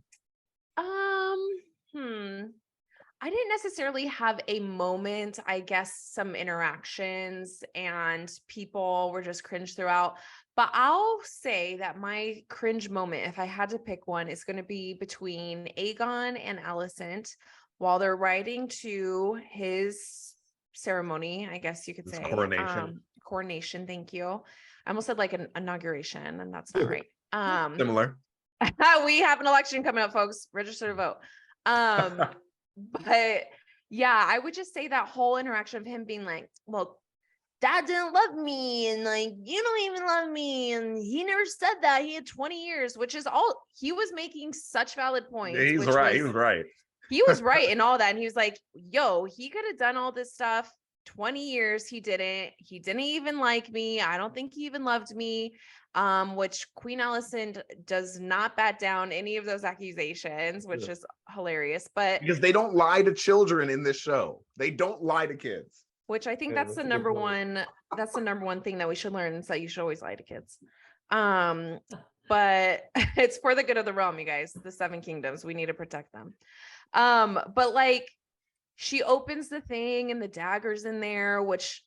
I didn't necessarily have a moment. I guess some interactions and people were just cringe throughout. But I'll say that my cringe moment, if I had to pick one, is going to be between Aegon and Alicent while they're riding to his ceremony, I guess you could say. Coronation, thank you. I almost said like an inauguration, and that's not right. Similar. We have an election coming up, folks. Register to vote. But yeah, I would just say that whole interaction of him being like, well, Dad didn't love me, and like, you don't even love me, and he never said that. He had 20 years, which is all he was making such valid points. He's right. He was right. He was right in all that. And he was like, yo, he could have done all this stuff. 20 years he didn't even like me. I don't think he even loved me, which Queen Alicent does not bat down any of those accusations, which is hilarious. But because they don't lie to children in this show, they don't lie to kids, which I think that's the number one thing that we should learn, is that you should always lie to kids. But it's for the good of the realm, you guys. The 7 kingdoms, we need to protect them. But like, she opens the thing and the dagger's in there, which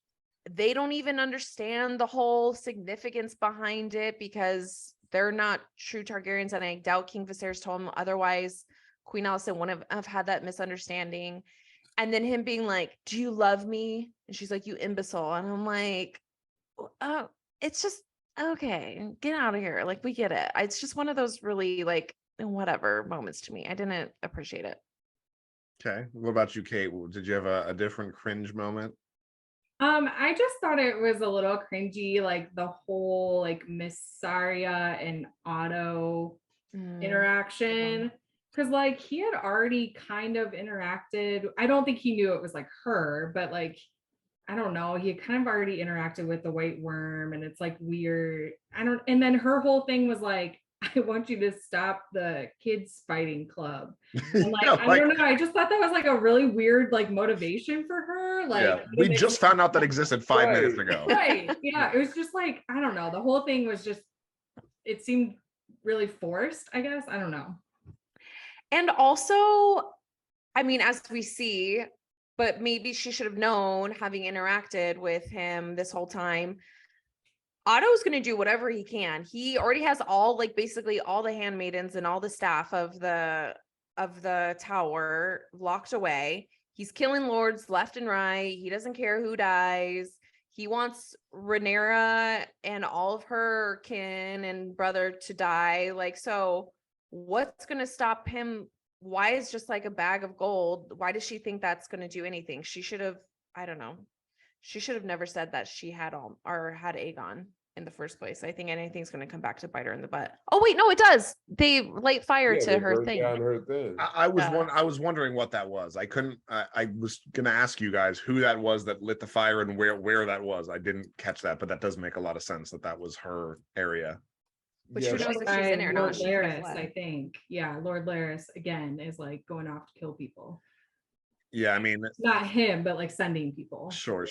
they don't even understand the whole significance behind it because they're not true Targaryens. And I doubt King Viserys told them otherwise. Queen Alicent wouldn't have had that misunderstanding. And then him being like, do you love me? And she's like, you imbecile. And I'm like, oh, it's just, okay, get out of here. Like, we get it. It's just one of those really like, whatever moments to me. I didn't appreciate it. Okay. What about you, Kate? Did you have a different cringe moment? I just thought it was a little cringy, like the whole like Miss Saria and Otto interaction. Because like he had already kind of interacted. I don't think he knew it was like her, but like, I don't know, he had kind of already interacted with the White Worm, and it's like weird. And then her whole thing was like, I want you to stop the kids fighting club. And like, yeah, I don't know. I just thought that was like a really weird like motivation for her. Like, yeah, we just found out that existed 5 minutes ago. Right. Yeah. It was just like, I don't know. The whole thing was just, it seemed really forced, I guess. I don't know. And also, I mean, as we see, but maybe she should have known, having interacted with him this whole time, Otto's going to do whatever he can. He already has all, like, basically all the handmaidens and all the staff of the tower locked away. He's killing lords left and right. He doesn't care who dies. He wants Rhaenyra and all of her kin and brother to die. Like, so what's going to stop him? Why is just like a bag of gold? Why does she think that's going to do anything? She should have, I don't know. She should have never said that she had had Aegon in the first place. I think anything's going to come back to bite her in the butt. Oh wait, no, it does. They light fire to her thing. I was wondering what that was. I couldn't. I was gonna ask you guys who that was that lit the fire and where that was. I didn't catch that, but that does make a lot of sense that was her area. But who knows if she's in it or Lord not? Larys, I think. Yeah, Lord Larys again is like going off to kill people. Yeah, I mean, not him, but like sending people. Sure.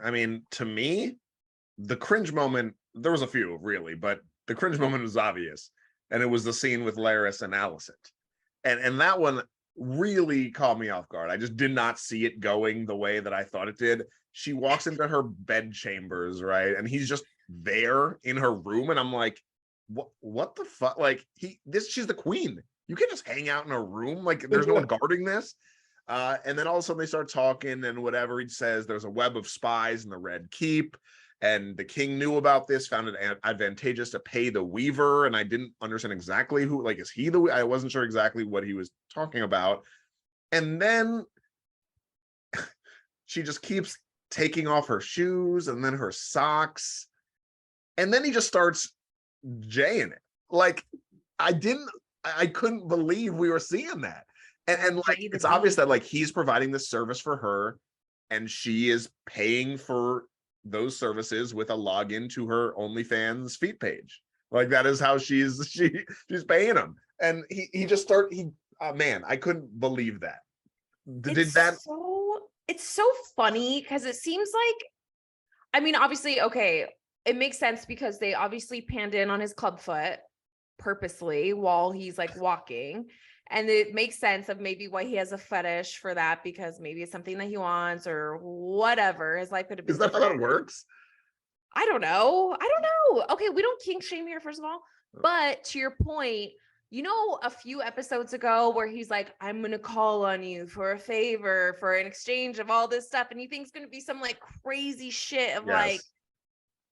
I mean, to me, the cringe moment, there was a few really, but the cringe moment was obvious. And it was the scene with Larys and Alicent. And that one really caught me off guard. I just did not see it going the way that I thought it did. She walks into her bed chambers, right? And he's just there in her room. And I'm like, what the fuck? Like, she's the queen. You can't just hang out in a room. Like, there's no one guarding this. And then all of a sudden they start talking, and whatever he says, there's a web of spies in the Red Keep. And the king knew about this, found it advantageous to pay the weaver. And I didn't understand exactly who, like, is he I wasn't sure exactly what he was talking about. And then she just keeps taking off her shoes and then her socks. And then he just starts jaying it. Like, I couldn't believe we were seeing that. And like, it's obvious that like he's providing this service for her and she is paying for those services with a login to her OnlyFans feet page. Like, that is how she's paying him. And he just man, I couldn't believe that. It's so funny because it seems like, I mean, obviously, okay, it makes sense because they obviously panned in on his club foot purposely while he's like walking. And it makes sense of maybe why he has a fetish for that, because maybe it's something that he wants or whatever. His life could have been. Is that how that works? I don't know. Okay, we don't kink shame here, first of all. But to your point, you know, a few episodes ago where he's like, I'm going to call on you for a favor for an exchange of all this stuff. And you think it's going to be some like crazy shit of like,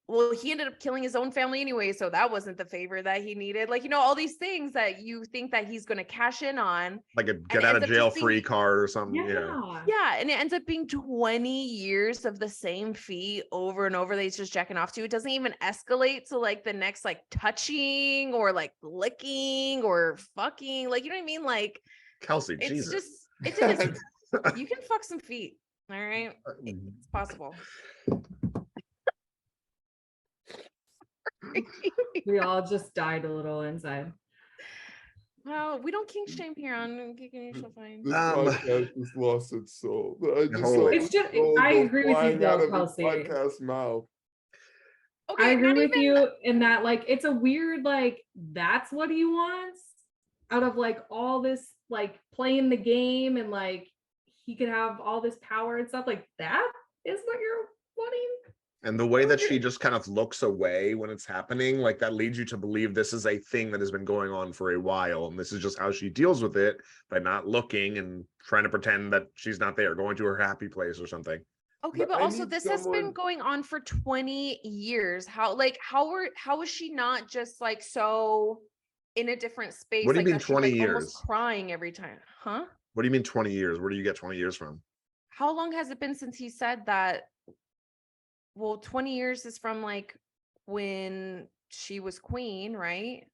well, he ended up killing his own family anyway, so that wasn't the favor that he needed. Like, you know, all these things that you think that he's going to cash in on. Like a get out of jail free card or something. Yeah. And it ends up being 20 years of the same feat over and over that he's just jacking off to. It doesn't even escalate to like the next like touching or like licking or fucking. Like, you know what I mean? Like, Kelsey, it's Jesus. just, it is. You can fuck some feet. All right. It's possible. We all just died a little inside. Well, we don't kink shame here on Geek and You Shall Find. This podcast just lost its soul. It's just, I agree with you though, Kelsey. Podcast mouth. Okay, I agree with you in that, like, it's a weird, like, that's what he wants out of like all this, like, playing the game and like he could have all this power and stuff. Like, that is what you're wanting. And the way that she just kind of looks away when it's happening, like, that leads you to believe this is a thing that has been going on for a while. And this is just how she deals with it by not looking and trying to pretend that she's not there, going to her happy place or something. Okay, but also this has been going on for 20 years. How is she not just like so in a different space? What do you like mean 20 like, years? almost crying every time. Huh? What do you mean 20 years? Where do you get 20 years from? How long has it been since he said that? Well, 20 years is from like when she was queen, right?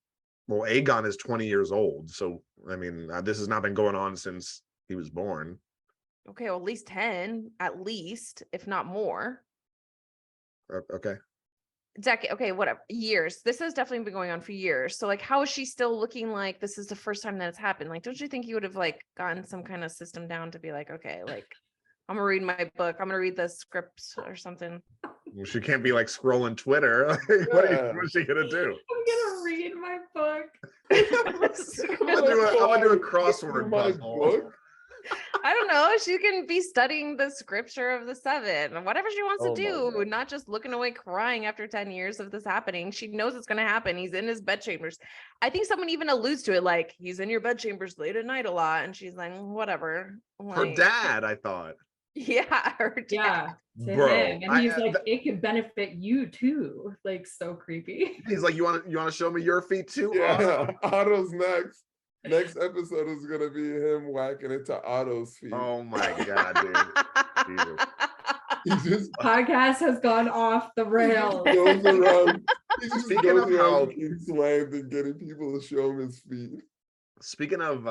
Well, Aegon is 20 years old. So, I mean, this has not been going on since he was born. Okay, well, at least 10, at least, if not more. Okay. Decade, okay, whatever. Years. This has definitely been going on for years. So, like, how is she still looking like this is the first time that it's happened? Like, don't you think you would have, like, gotten some kind of system down to be like, okay, like, I'm gonna read my book. I'm gonna read the scripts or something. Well, she can't be like scrolling Twitter. What is she gonna do? I'm gonna read my book. gonna do a crossword My puzzle. book? I don't know. She can be studying the scripture of the seven, or whatever she wants to do, not just looking away crying after 10 years of this happening. She knows it's going to happen. He's in his bedchambers. I think someone even alludes to it, like, he's in your bedchambers late at night a lot. And she's like, whatever. Her Like, dad, I thought. yeah, her dad. Yeah, to Bro, him. And he's like, it could benefit you too. Like, so creepy. He's like, you want to show me your feet too? Yeah, Otto's next. Next episode is gonna be him whacking it to Otto's feet. Oh my god, dude. Jesus. He just Podcast has gone off the rails. goes around. He just Speaking goes of around how- King's Landing and getting people to show him his feet. Speaking of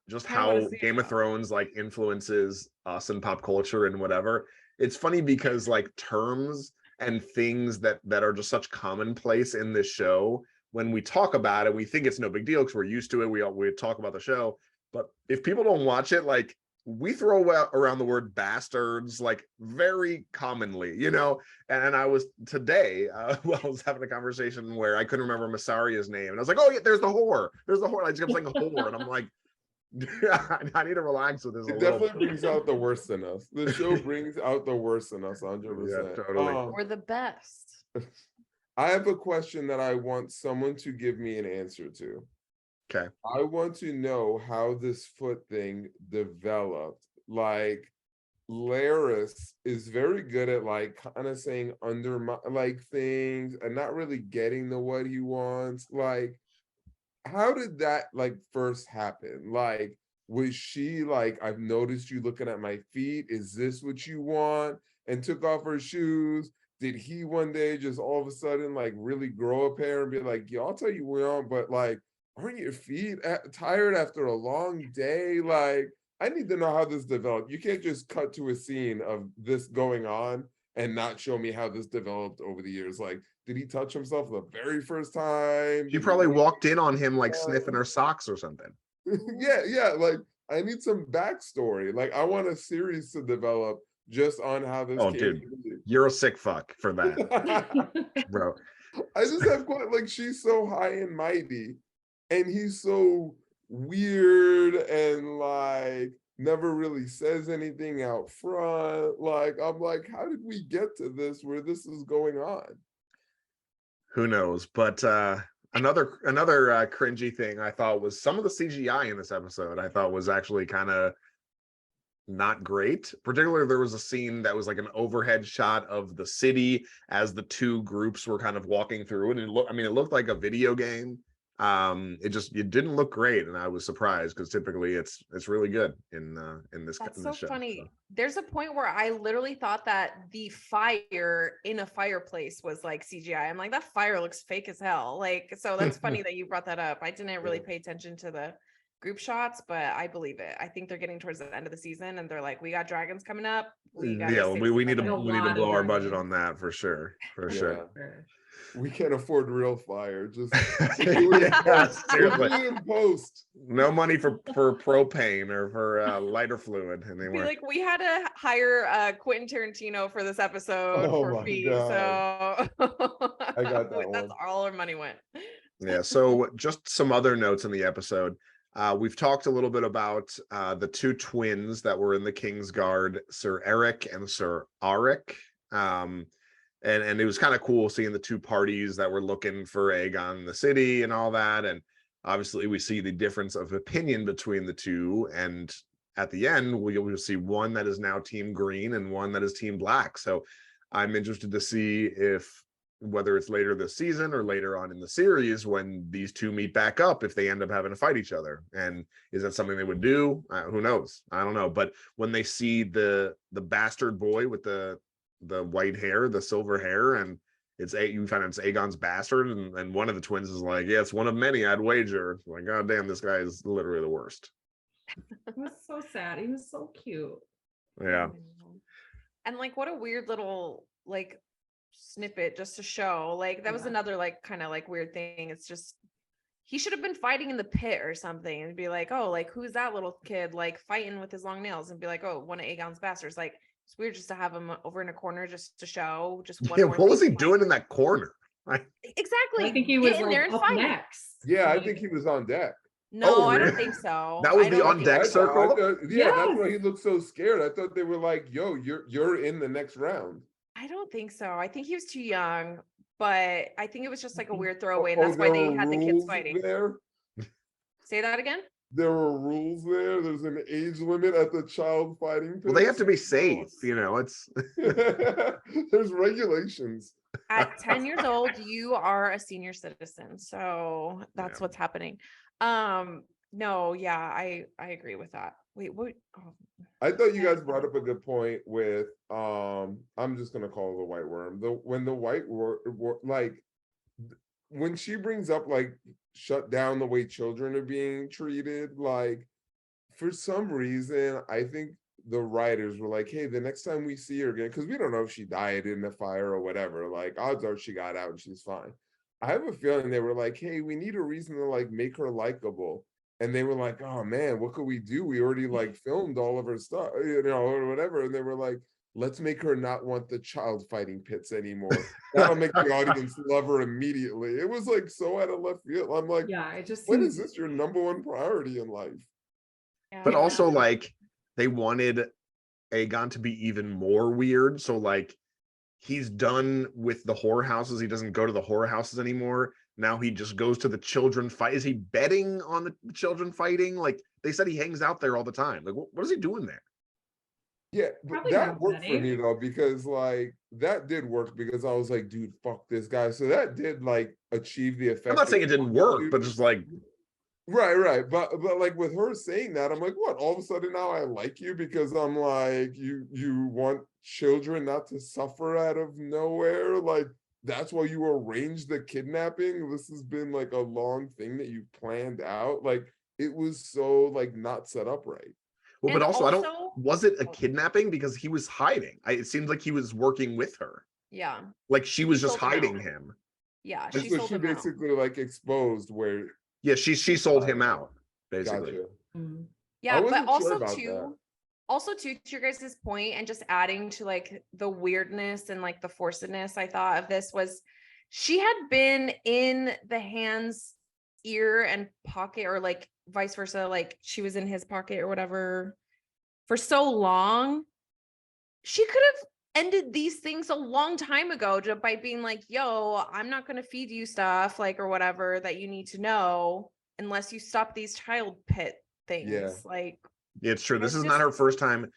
just I wanna how see Game of that. Thrones like influences us in pop culture and whatever, it's funny because like terms and things that are just such commonplace in this show, when we talk about it, we think it's no big deal because we're used to it. We talk about the show, but if people don't watch it, like we throw around the word bastards like very commonly, you know. And I was today, I was having a conversation where I couldn't remember Masaria's name, and I was like, "Oh yeah, there's the whore. There's the whore." I just kept saying whore, and I'm like, I need to relax with this. It definitely brings out the worst in us. The show brings out the worst in us, 100%. Yeah, totally. We're the best. I have a question that I want someone to give me an answer to. Okay. I want to know how this foot thing developed. Like, Laris is very good at like kind of saying like things and not really getting to what he wants. Like, how did that like first happen? Like, was she like, I've noticed you looking at my feet. Is this what you want? And took off her shoes. Did he one day just all of a sudden like really grow a pair and be like, yo, I'll tell you what on, but like, aren't your feet tired after a long day? Like, I need to know how this developed. You can't just cut to a scene of this going on and not show me how this developed over the years. Like, did he touch himself the very first time? She probably walked in on him like sniffing her socks or something. yeah. Like, I need some backstory. Like, I want a series to develop just on how this Oh, came dude, to be. you're a sick fuck for that, bro. I just have quite like, she's so high and mighty and he's so weird and like never really says anything out front. Like, I'm like, how did we get to this where this is going on? Who knows? But another cringy thing I thought was some of the CGI in this episode. I thought was actually kind of not great. Particularly, there was a scene that was like an overhead shot of the city as the two groups were kind of walking through, and it looked like a video game. It didn't look great, and I was surprised because typically it's really good in this. That's in so this show, funny. so. There's a point where I literally thought that the fire in a fireplace was like CGI. I'm like, that fire looks fake as hell. Like, so that's funny that you brought that up. I didn't really pay attention to the group shots, but I believe it. I think they're getting towards the end of the season and they're like, we got dragons coming up. We need to something. blow our budget on that for sure. Sure. We can't afford real fire. Just Yeah, seriously. do it in post. No money for propane or for lighter fluid Be anymore. like, we had to hire Quentin Tarantino for this episode Oh for my fee. God. So I got that that's one. all our money went. Yeah. So just some other notes in the episode. We've talked a little bit about the two twins that were in the King's Guard, Sir Eric and Sir Auric. And it was kind of cool seeing the two parties that were looking for Aegon in the city and all that. And obviously we see the difference of opinion between the two. And at the end, we'll see one that is now Team Green and one that is Team Black. So I'm interested to see whether it's later this season or later on in the series when these two meet back up, if they end up having to fight each other. And is that something they would do? Who knows? I don't know. But when they see the bastard boy with the white hair, the silver hair, and you find out it's Aegon's bastard, and one of the twins is like, yeah, it's one of many, I'd wager. Like, god damn, this guy is literally the worst. It was so sad. He was so cute. Yeah. And like, what a weird little like snippet just to show. Like, that was another like kind of like weird thing. It's just, he should have been fighting in the pit or something and be like, oh, like, who's that little kid like fighting with his long nails, and be like, oh, one of Aegon's bastards. Like, it's weird just to have him over in a corner just to show just one more what was he thing, doing in that corner? exactly. I think he was Get in there and up fight. next. Yeah, I think he was on deck. No, I don't really? think so. That was I the don't on think- deck circle? Yeah, that's Yes. why he looked so scared. I thought they were like, yo, you're in the next round. I don't think so. I think he was too young, but I think it was just like a weird Oh, throwaway, and that's why there they were had the kids rules fighting. there. Say that again? There were rules there. There's an age limit at the child fighting Well, they have pits. to be safe, you know, it's There's regulations. At 10 years old, you are a senior citizen. So that's Yeah. what's happening. No, yeah, I agree with that. Wait, what? Oh, I thought you guys brought up a good point with I'm just gonna call it the white worm. When the white worm, like when she brings up like shut down the way children are being treated, like for some reason I think the writers were like, hey, the next time we see her again, because we don't know if she died in the fire or whatever, like odds are she got out and she's fine. I have a feeling they were like, hey, we need a reason to like make her likable. And they were like, oh man, what could we do? We already like filmed all of her stuff, you know, or whatever. And they were like, let's make her not want the child fighting pits anymore. That'll make the audience love her immediately. It was like so out of left field. I'm like, Yeah, it just when seems is this your number one priority in life? yeah. but also like they wanted Aegon to be even more weird. So like he's done with the whorehouses. He doesn't go to the whorehouses anymore. Now he just goes to the children fight. Is he betting on the children fighting? Like they said, he hangs out there all the time. Like what is he doing there? Yeah, but Probably that not worked for betting. me though, because like that did work because I was like, dude, fuck this guy. So that did like achieve the effect. I'm not saying it didn't work, but just like Right. But like with her saying that, I'm like, what? All of a sudden now I like you because I'm like, you want children not to suffer out of nowhere. Like that's why you arranged the kidnapping. This has been like a long thing that you planned out. Like it was so like not set up right. well, And but also I don't. also- Was it a kidnapping because he was hiding? It seems like he was working with her. Yeah. Like she was just sold him out. hiding him. Yeah. And She so sold she him out. basically like exposed where Yeah, she sold him out basically. gotcha. Mm. Yeah, but wasn't sure also about too, that. also too, to your guys' point, and just adding to like the weirdness and like the forcedness I thought of this was she had been in the hand's ear and pocket, or like vice versa, like she was in his pocket or whatever for so long. She could have ended these things a long time ago just by being like, yo, I'm not going to feed you stuff like or whatever that you need to know unless you stop these child pit things. Yeah. Like Yeah, it's true. This It's is not her just- first time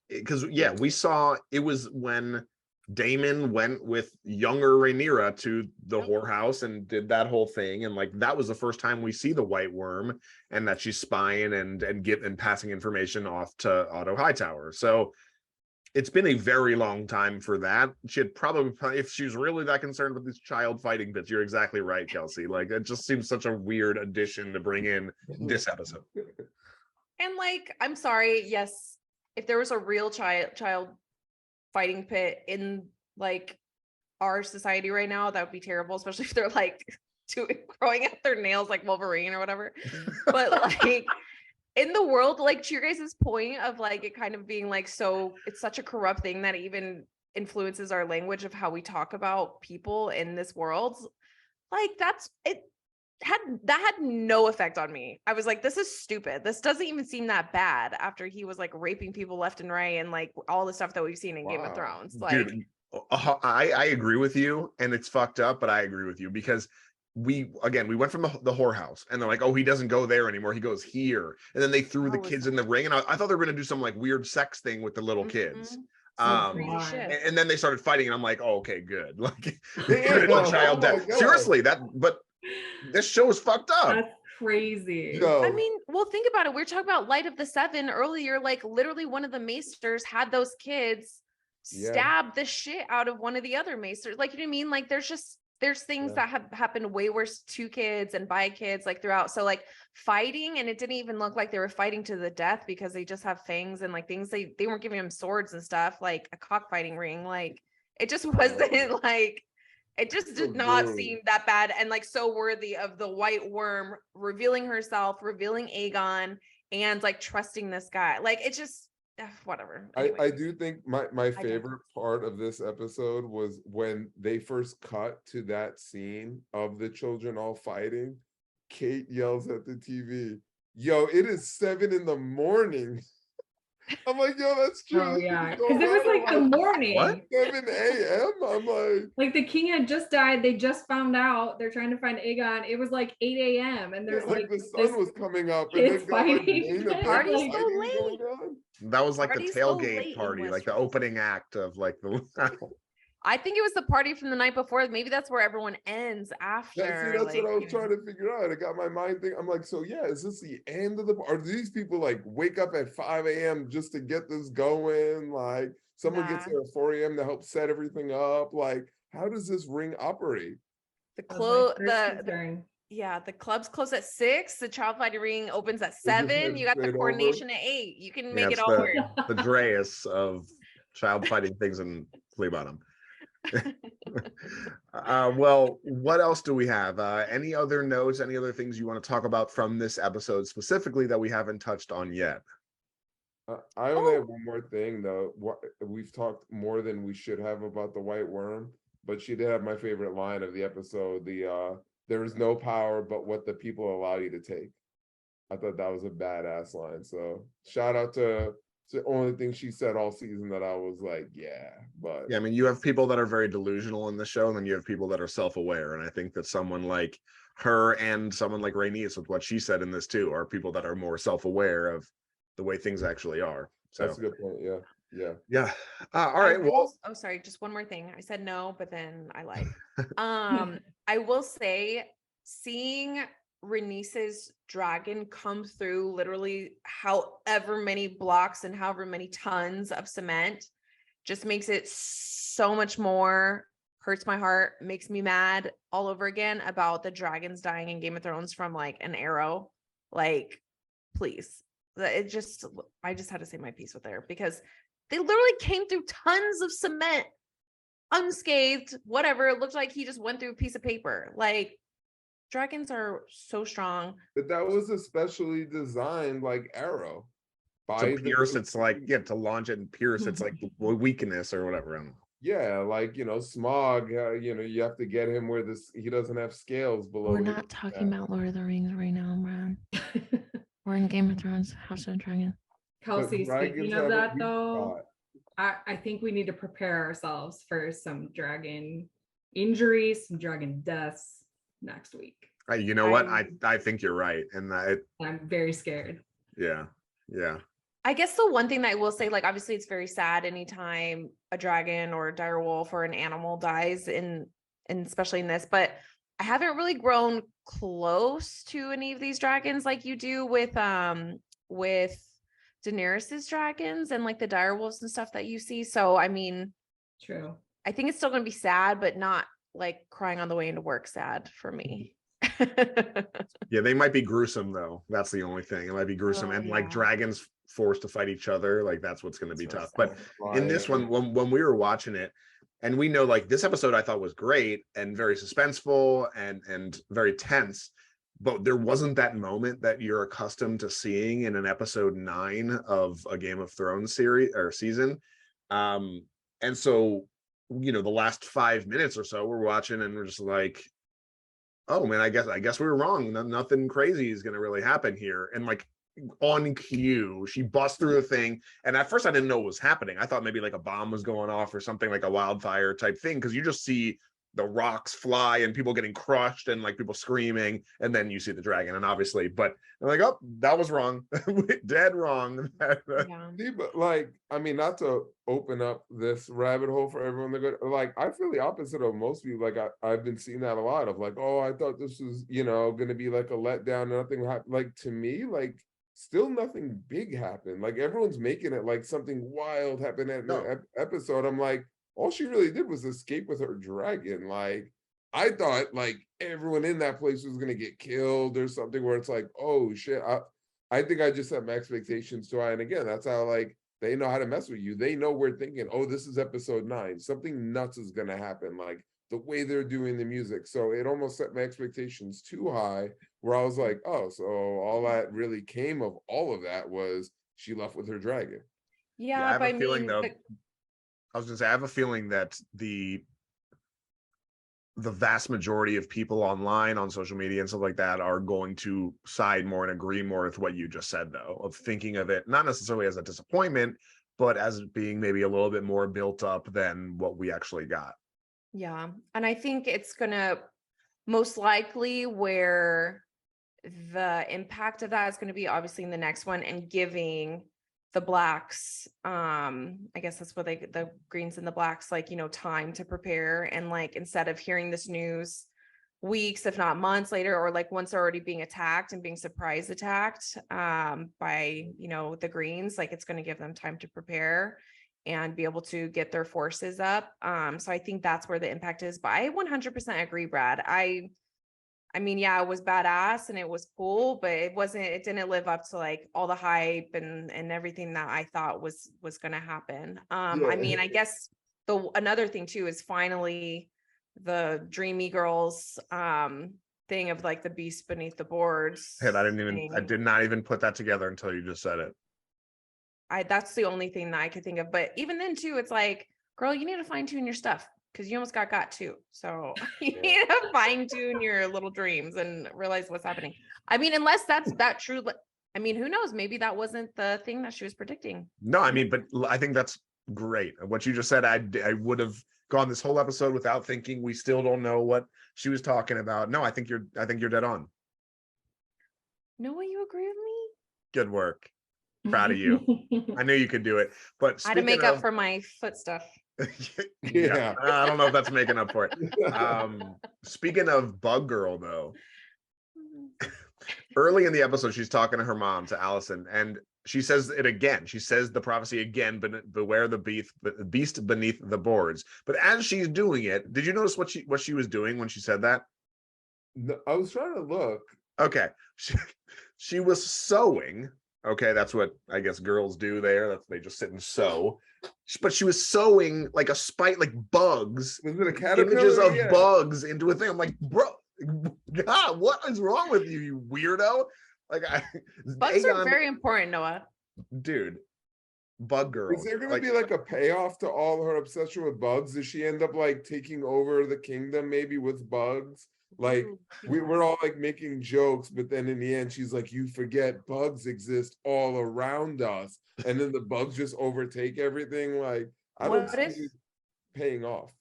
because yeah, we saw it was when Damon went with younger Rhaenyra to the Yep. whorehouse and did that whole thing, and like that was the first time we see the White Worm and that she's spying and passing information off to Otto Hightower. So it's been a very long time for that. She had probably, if she was really that concerned with these child fighting bits, you're exactly right, Kelsey. Like it just seems such a weird addition to bring in this episode. And like, I'm sorry, yes, if there was a real child fighting pit in like our society right now, that would be terrible, especially if they're like growing out their nails like Wolverine or whatever. But like in the world, like to your guys' point of like it kind of being like, so it's such a corrupt thing that even influences our language of how we talk about people in this world. Like that's it. Had no effect on me. I was like, this is stupid. This doesn't even seem that bad after he was like raping people left and right and like all the stuff that we've seen in Game of Wow. Thrones. Like, Dude, I agree with you, and it's fucked up, but I agree with you because we went from the whorehouse and they're like, oh, he doesn't go there anymore, he goes here, and then they threw the How was kids that? in the ring, and I thought they were gonna do some like weird sex thing with the little kids. Some Oh, crazy God. shit. And then they started fighting, and I'm like, oh, okay, good. Like Yeah, the child oh death. my God. Seriously, but this show is fucked up. That's crazy. Yo, I mean, well, think about it. We were talking about Light of the Seven earlier. Like, literally, one of the maesters had those kids Yeah. stab the shit out of one of the other maesters. Like, you know what I mean? Like, there's things Yeah. that have happened way worse to kids and by kids, like throughout. So, like, fighting, and it didn't even look like they were fighting to the death because they just have fangs and like things. They weren't giving them swords and stuff, like a cockfighting ring. Like, it just wasn't like. It just did not brutal. seem that bad and like so worthy of the White Worm revealing herself, revealing Aegon, and like trusting this guy. Like it just whatever. I Anyway. do think my favorite part of this episode was when they first cut to that scene of the children all fighting. Kate yells at the TV, "Yo, it is 7 a.m." I'm like, yo, that's true. Oh This yeah, is because going it was on like at, the morning. What? 7 a.m. I'm Like the king had just died. They just found out. They're trying to find Aegon. It was like 8 a.m. and there's like the this sun was coming up, and kids then got like fighting. main event Party's Like, so fighting late. going on. That was like the Party's so tailgate late in party, like the Westeros. opening act of like the. I think it was the party from the night before. Maybe that's where everyone ends after. That's like, what I was you know. trying to figure out. It got my mind thinking. I'm like, so yeah, is this the end of the? Or do these people like wake up at 5 a.m. just to get this going? Like someone gets Nah. there at 4 a.m. to help set everything up. Like, how does this ring operate? The that was my close first concern. yeah, the club's close at 6. The child fighting ring opens at They just 7. head You got the straight over? coordination at 8. You can Yeah, make it it's all work. the Dreas of child fighting things in Flea Bottom. Well, what else do we have? Any other notes, any other things you want to talk about from this episode specifically that we haven't touched on yet? I only have one more thing though. We've talked more than we should have about the White Worm, but she did have my favorite line of the episode. There is no power but what the people allow you to take. I thought that was a badass line. So shout out to it's the only thing she said all season that I was like, yeah. But Yeah, I mean, you have people that are very delusional in the show, and then you have people that are self-aware. And I think that someone like her and someone like Rhaenys, with what she said in this too, are people that are more self-aware of the way things actually are. So that's a good point. Yeah. yeah. All right. Well, Oh, sorry, just one more thing. I said no, but then I lied. I will say, seeing Rhaenys's dragon come through literally however many blocks and however many tons of cement just makes it so much more, hurts my heart, makes me mad all over again about the dragons dying in Game of Thrones from like an arrow. Like, please. I just had to say my piece with there, because they literally came through tons of cement unscathed, whatever. It looked like he just went through a piece of paper. Like, dragons are so strong. But that was a specially designed like arrow. to pierce, it's like, yeah, to launch it and pierce, it's like weakness or whatever. Yeah, like Smog. You have to get him where he doesn't have scales below. We're not talking about Lord of the Rings right now, Brad. We're in Game of Thrones, House of the Dragon. Kelsey, speaking of that though, I think we need to prepare ourselves for some dragon injuries, some dragon deaths next week. You know what? I think you're right. And I'm very scared. Yeah. I guess the one thing that I will say, like, obviously it's very sad anytime a dragon or a dire wolf or an animal dies and especially in this, but I haven't really grown close to any of these dragons like you do with Daenerys's dragons and like the dire wolves and stuff that you see. So I mean, true. I think it's still gonna be sad, but not like crying on the way into work sad for me. Yeah, they might be gruesome though. That's the only thing. It might be gruesome. And like dragons forced to fight each other, like that's what's going to be tough. But in this one, when we were watching it, and we know like this episode I thought was great and very suspenseful and very tense, but there wasn't that moment that you're accustomed to seeing in an episode 9 of a Game of Thrones series or season. And so, the last 5 minutes or so we're watching and we're just like, oh man, I guess we were wrong. Nothing crazy is going to really happen here. And like on cue, she busts through the thing. And at first I didn't know what was happening. I thought maybe like a bomb was going off or something, like a wildfire type thing. Cause you just see the rocks fly and people getting crushed and like people screaming. And then you see the dragon. And obviously, but I'm like, oh, that was wrong. Dead wrong. See, but like, I mean, not to open up this rabbit hole for everyone to go, like, I feel the opposite of most people. Like I've been seeing that a lot of like, oh, I thought this was, going to be like a letdown. Nothing happened. Like to me, like still nothing big happened. Like everyone's making it like something wild happened at the episode. I'm like, all she really did was escape with her dragon. Like I thought like everyone in that place was going to get killed or something where it's like, oh shit. I think I just set my expectations too high. And again, that's how like they know how to mess with you. They know we're thinking, oh, this is episode 9. Something nuts is going to happen. Like the way they're doing the music. So it almost set my expectations too high where I was like, oh, so all that really came of all of that was she left with her dragon. Yeah, I have a feeling though. I was going to say, I have a feeling that the the vast majority of people online on social media and stuff like that are going to side more and agree more with what you just said, though, of thinking of it not necessarily as a disappointment, but as being maybe a little bit more built up than what we actually got. Yeah. And I think it's gonna most likely where the impact of that is going to be obviously in the next one, and giving the blacks, I guess that's what the greens and the blacks, like, time to prepare. And like, instead of hearing this news weeks, if not months later, or like once they're already being attacked and being surprise attacked by, the greens, like it's going to give them time to prepare and be able to get their forces up. So I think that's where the impact is. But I 100% agree, Brad. I mean, yeah, it was badass and it was cool, but it didn't live up to like all the hype and everything that I thought was going to happen. I mean, I guess another thing too is finally the Dreamy Girls thing of like the beast beneath the boards. And I did not even put that together until you just said it. That's the only thing that I could think of. But even then too, it's like, girl, you need to fine tune your stuff, because you almost got too. So you need to fine tune your little dreams and realize what's happening. I mean, unless that's that true. I mean, who knows? Maybe that wasn't the thing that she was predicting. No, I mean, but I think that's great. What you just said, I would have gone this whole episode without thinking. We still don't know what she was talking about. No, I think you're dead on. Noah, you agree with me? Good work. Proud of you. I knew you could do it. But I had to make up for my foot stuff. Yeah, I don't know if that's making up for it. Speaking of Bug Girl, though, early in the episode, she's talking to her mom, to Alicent, and she says it again. She says the prophecy again, but beware the beast beneath the boards. But as she's doing it, did you notice what she was doing when she said that? No, I was trying to look. Okay, she was sewing. Okay, that's what I guess girls do there. They just sit and sew. But she was sewing like a spite, like bugs. Was it a caterpillar? Images of bugs into a thing. I'm like, bro, God, what is wrong with you, you weirdo? Like, bugs are very important, Noah. Dude, Bug Girl. Is there going to be like a payoff to all her obsession with bugs? Does she end up like taking over the kingdom maybe with bugs? Like we're all like making jokes, but then in the end she's like, you forget bugs exist all around us, and then the bugs just overtake everything. Like, I don't see it paying off.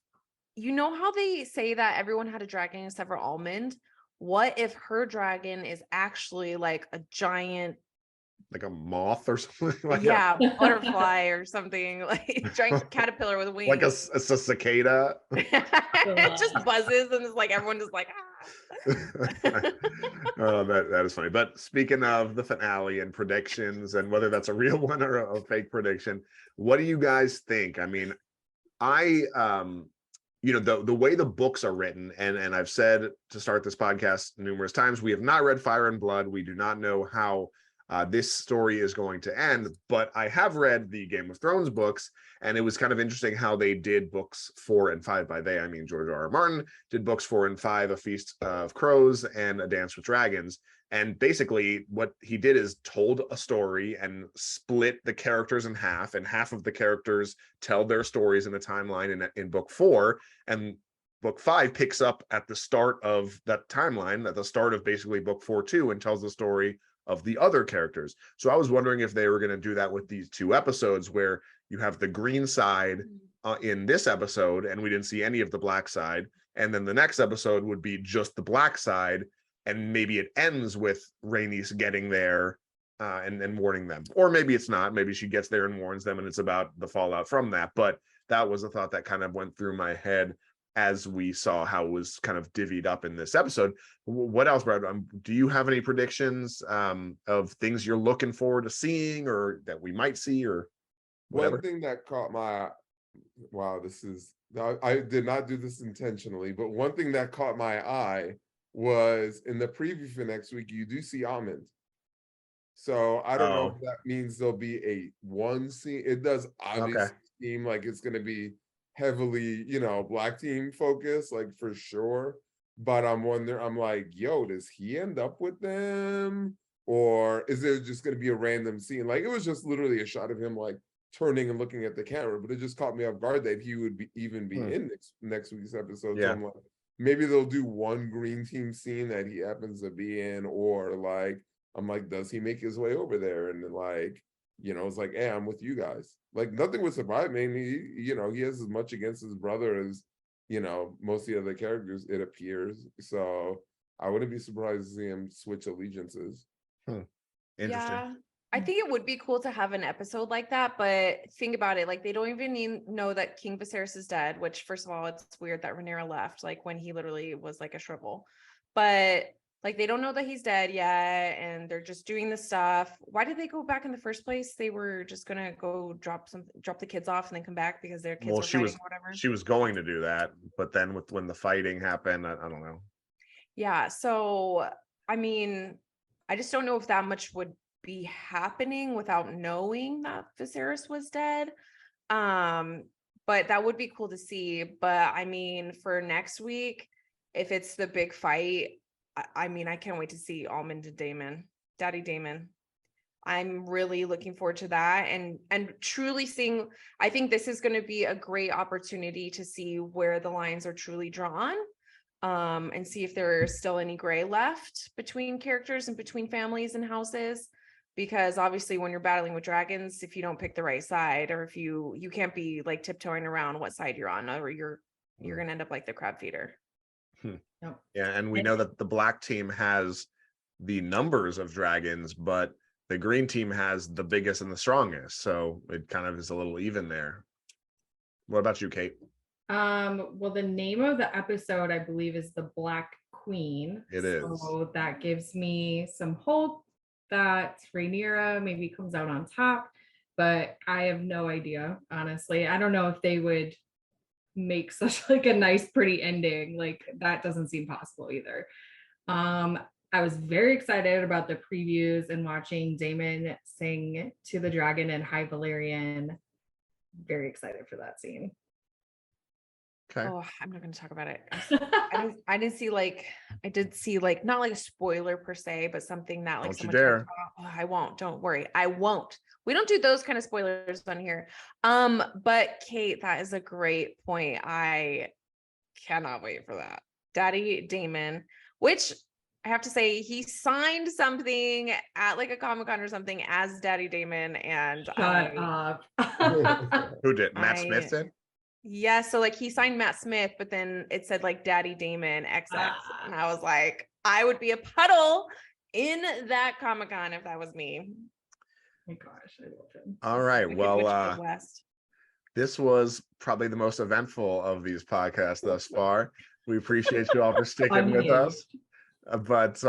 You know how they say that everyone had a dragon except for Almond? What if her dragon is actually like a giant, like a moth or something? Like butterfly or something, like giant caterpillar with wings, like a cicada. It just buzzes and it's like everyone is like, Oh, that is funny. But speaking of the finale and predictions and whether that's a real one or a fake prediction, what do you guys think? I mean, the way the books are written, and I've said to start this podcast numerous times, we have not read Fire and Blood. We do not know how this story is going to end, but I have read the Game of Thrones books, and it was kind of interesting how they did books 4 and 5. By they, I mean George R.R. Martin did books 4 and 5, A Feast of Crows and A Dance with Dragons. And basically what he did is told a story and split the characters in half, and half of the characters tell their stories in the timeline in book 4, and book 5 picks up at the start of that timeline, at the start of basically book 4 too, and tells the story of the other characters. So I was wondering if they were going to do that with these 2 episodes, where you have the green side in this episode and we didn't see any of the black side, and then the next episode would be just the black side, and maybe it ends with Rhaenys getting there and warning them. Or maybe it's not. Maybe she gets there and warns them and it's about the fallout from that. But that was a thought that kind of went through my head as we saw how it was kind of divvied up in this episode. What else, Brad? Do you have any predictions of things you're looking forward to seeing, or that we might see, or whatever? One thing that caught my I did not do this intentionally, but one thing that caught my eye was in the preview for next week, you do see Almond. So I don't know if that means there'll be a one scene. It does obviously seem like it's going to be heavily, black team focused, like for sure. But I'm wondering, I'm like, yo, does he end up with them? Or is there just going to be a random scene? Like, it was just literally a shot of him like turning and looking at the camera, but it just caught me off guard that he would be in next week's episode. Yeah. So I'm like, maybe they'll do one green team scene that he happens to be in, or like, I'm like, does he make his way over there? And then like, it's like, hey, I'm with you guys. Like nothing would surprise me. He has as much against his brother as, most of the other characters, it appears. So I wouldn't be surprised to see him switch allegiances. Interesting. Yeah. I think it would be cool to have an episode like that, but think about it. Like they don't even know that King Viserys is dead, which first of all, it's weird that Rhaenyra left, like when he literally was like a shrivel. But like they don't know that he's dead yet, and they're just doing the stuff. Why did they go back in the first place? They were just gonna go drop the kids off and then come back because their kids were fighting or whatever. She was going to do that, but then when the fighting happened, I don't know. Yeah. So I mean, I just don't know if that much would be happening without knowing that Viserys was dead. But that would be cool to see. But I mean, for next week, if it's the big fight, I mean, I can't wait to see Almond and Daemon, Daddy Daemon. I'm really looking forward to that and truly seeing. I think this is going to be a great opportunity to see where the lines are truly drawn, and see if there's still any gray left between characters and between families and houses. Because obviously when you're battling with dragons, if you don't pick the right side, or if you can't be like tiptoeing around what side you're on, or you're gonna end up like the crab feeder. Yep. Yeah, and we know that the black team has the numbers of dragons, but the green team has the biggest and the strongest. So it kind of is a little even there. What about you, Kate? Well, the name of the episode, I believe, is The Black Queen. It is. So that gives me some hope that Rhaenyra maybe comes out on top, but I have no idea, honestly. I don't know if they would make such like a nice, pretty ending. Like that doesn't seem possible either. I was very excited about the previews and watching Daemon sing to the dragon in High Valyrian. Very excited for that scene. Okay. Oh, I'm not going to talk about it. I did see like not like a spoiler per se, but something that like Don't you someone dare. talked about. Oh, I won't. Don't worry. I won't. We don't do those kind of spoilers on here. But Kate, that is a great point. I cannot wait for that. Daddy Daemon, which I have to say, he signed something at like a Comic-Con or something as Daddy Daemon, and Shut up. Who did? Matt Smith did? Yeah, so like he signed Matt Smith, but then it said like Daddy Daemon XX. And I was like, I would be a puddle in that Comic-Con if that was me. Oh my gosh, I love him. All right. Wicked Well, Witch of the West. this was probably the most eventful of these podcasts thus far. We appreciate you all for sticking with us. But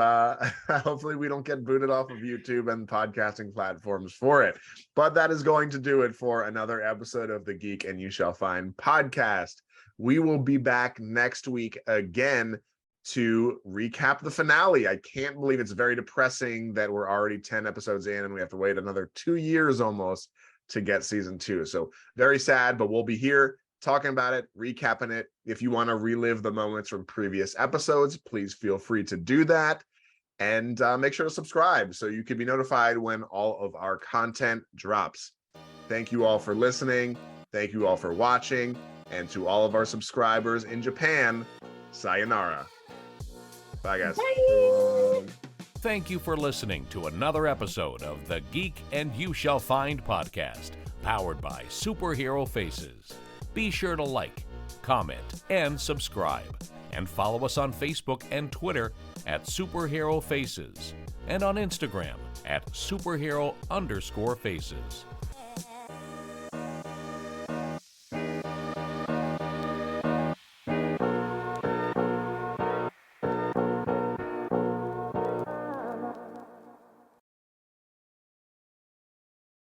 hopefully we don't get booted off of YouTube and podcasting platforms for it. But that is going to do it for another episode of the Geek and You Shall Find podcast. We will be back next week again to recap the finale. I can't believe it's very depressing that we're already 10 episodes in and we have to wait another 2 years almost to get season 2. So very sad, but we'll be here talking about it, recapping it. If you want to relive the moments from previous episodes, please feel free to do that. And make sure to subscribe so you can be notified when all of our content drops. Thank you all for listening. Thank you all for watching. And to all of our subscribers in Japan, sayonara. Bye, guys. Bye. Thank you for listening to another episode of the Geek and You Shall Find podcast, powered by Superhero Faces. Be sure to like, comment, and subscribe. And follow us on Facebook and Twitter at Superhero Faces. And on Instagram at Superhero_Faces.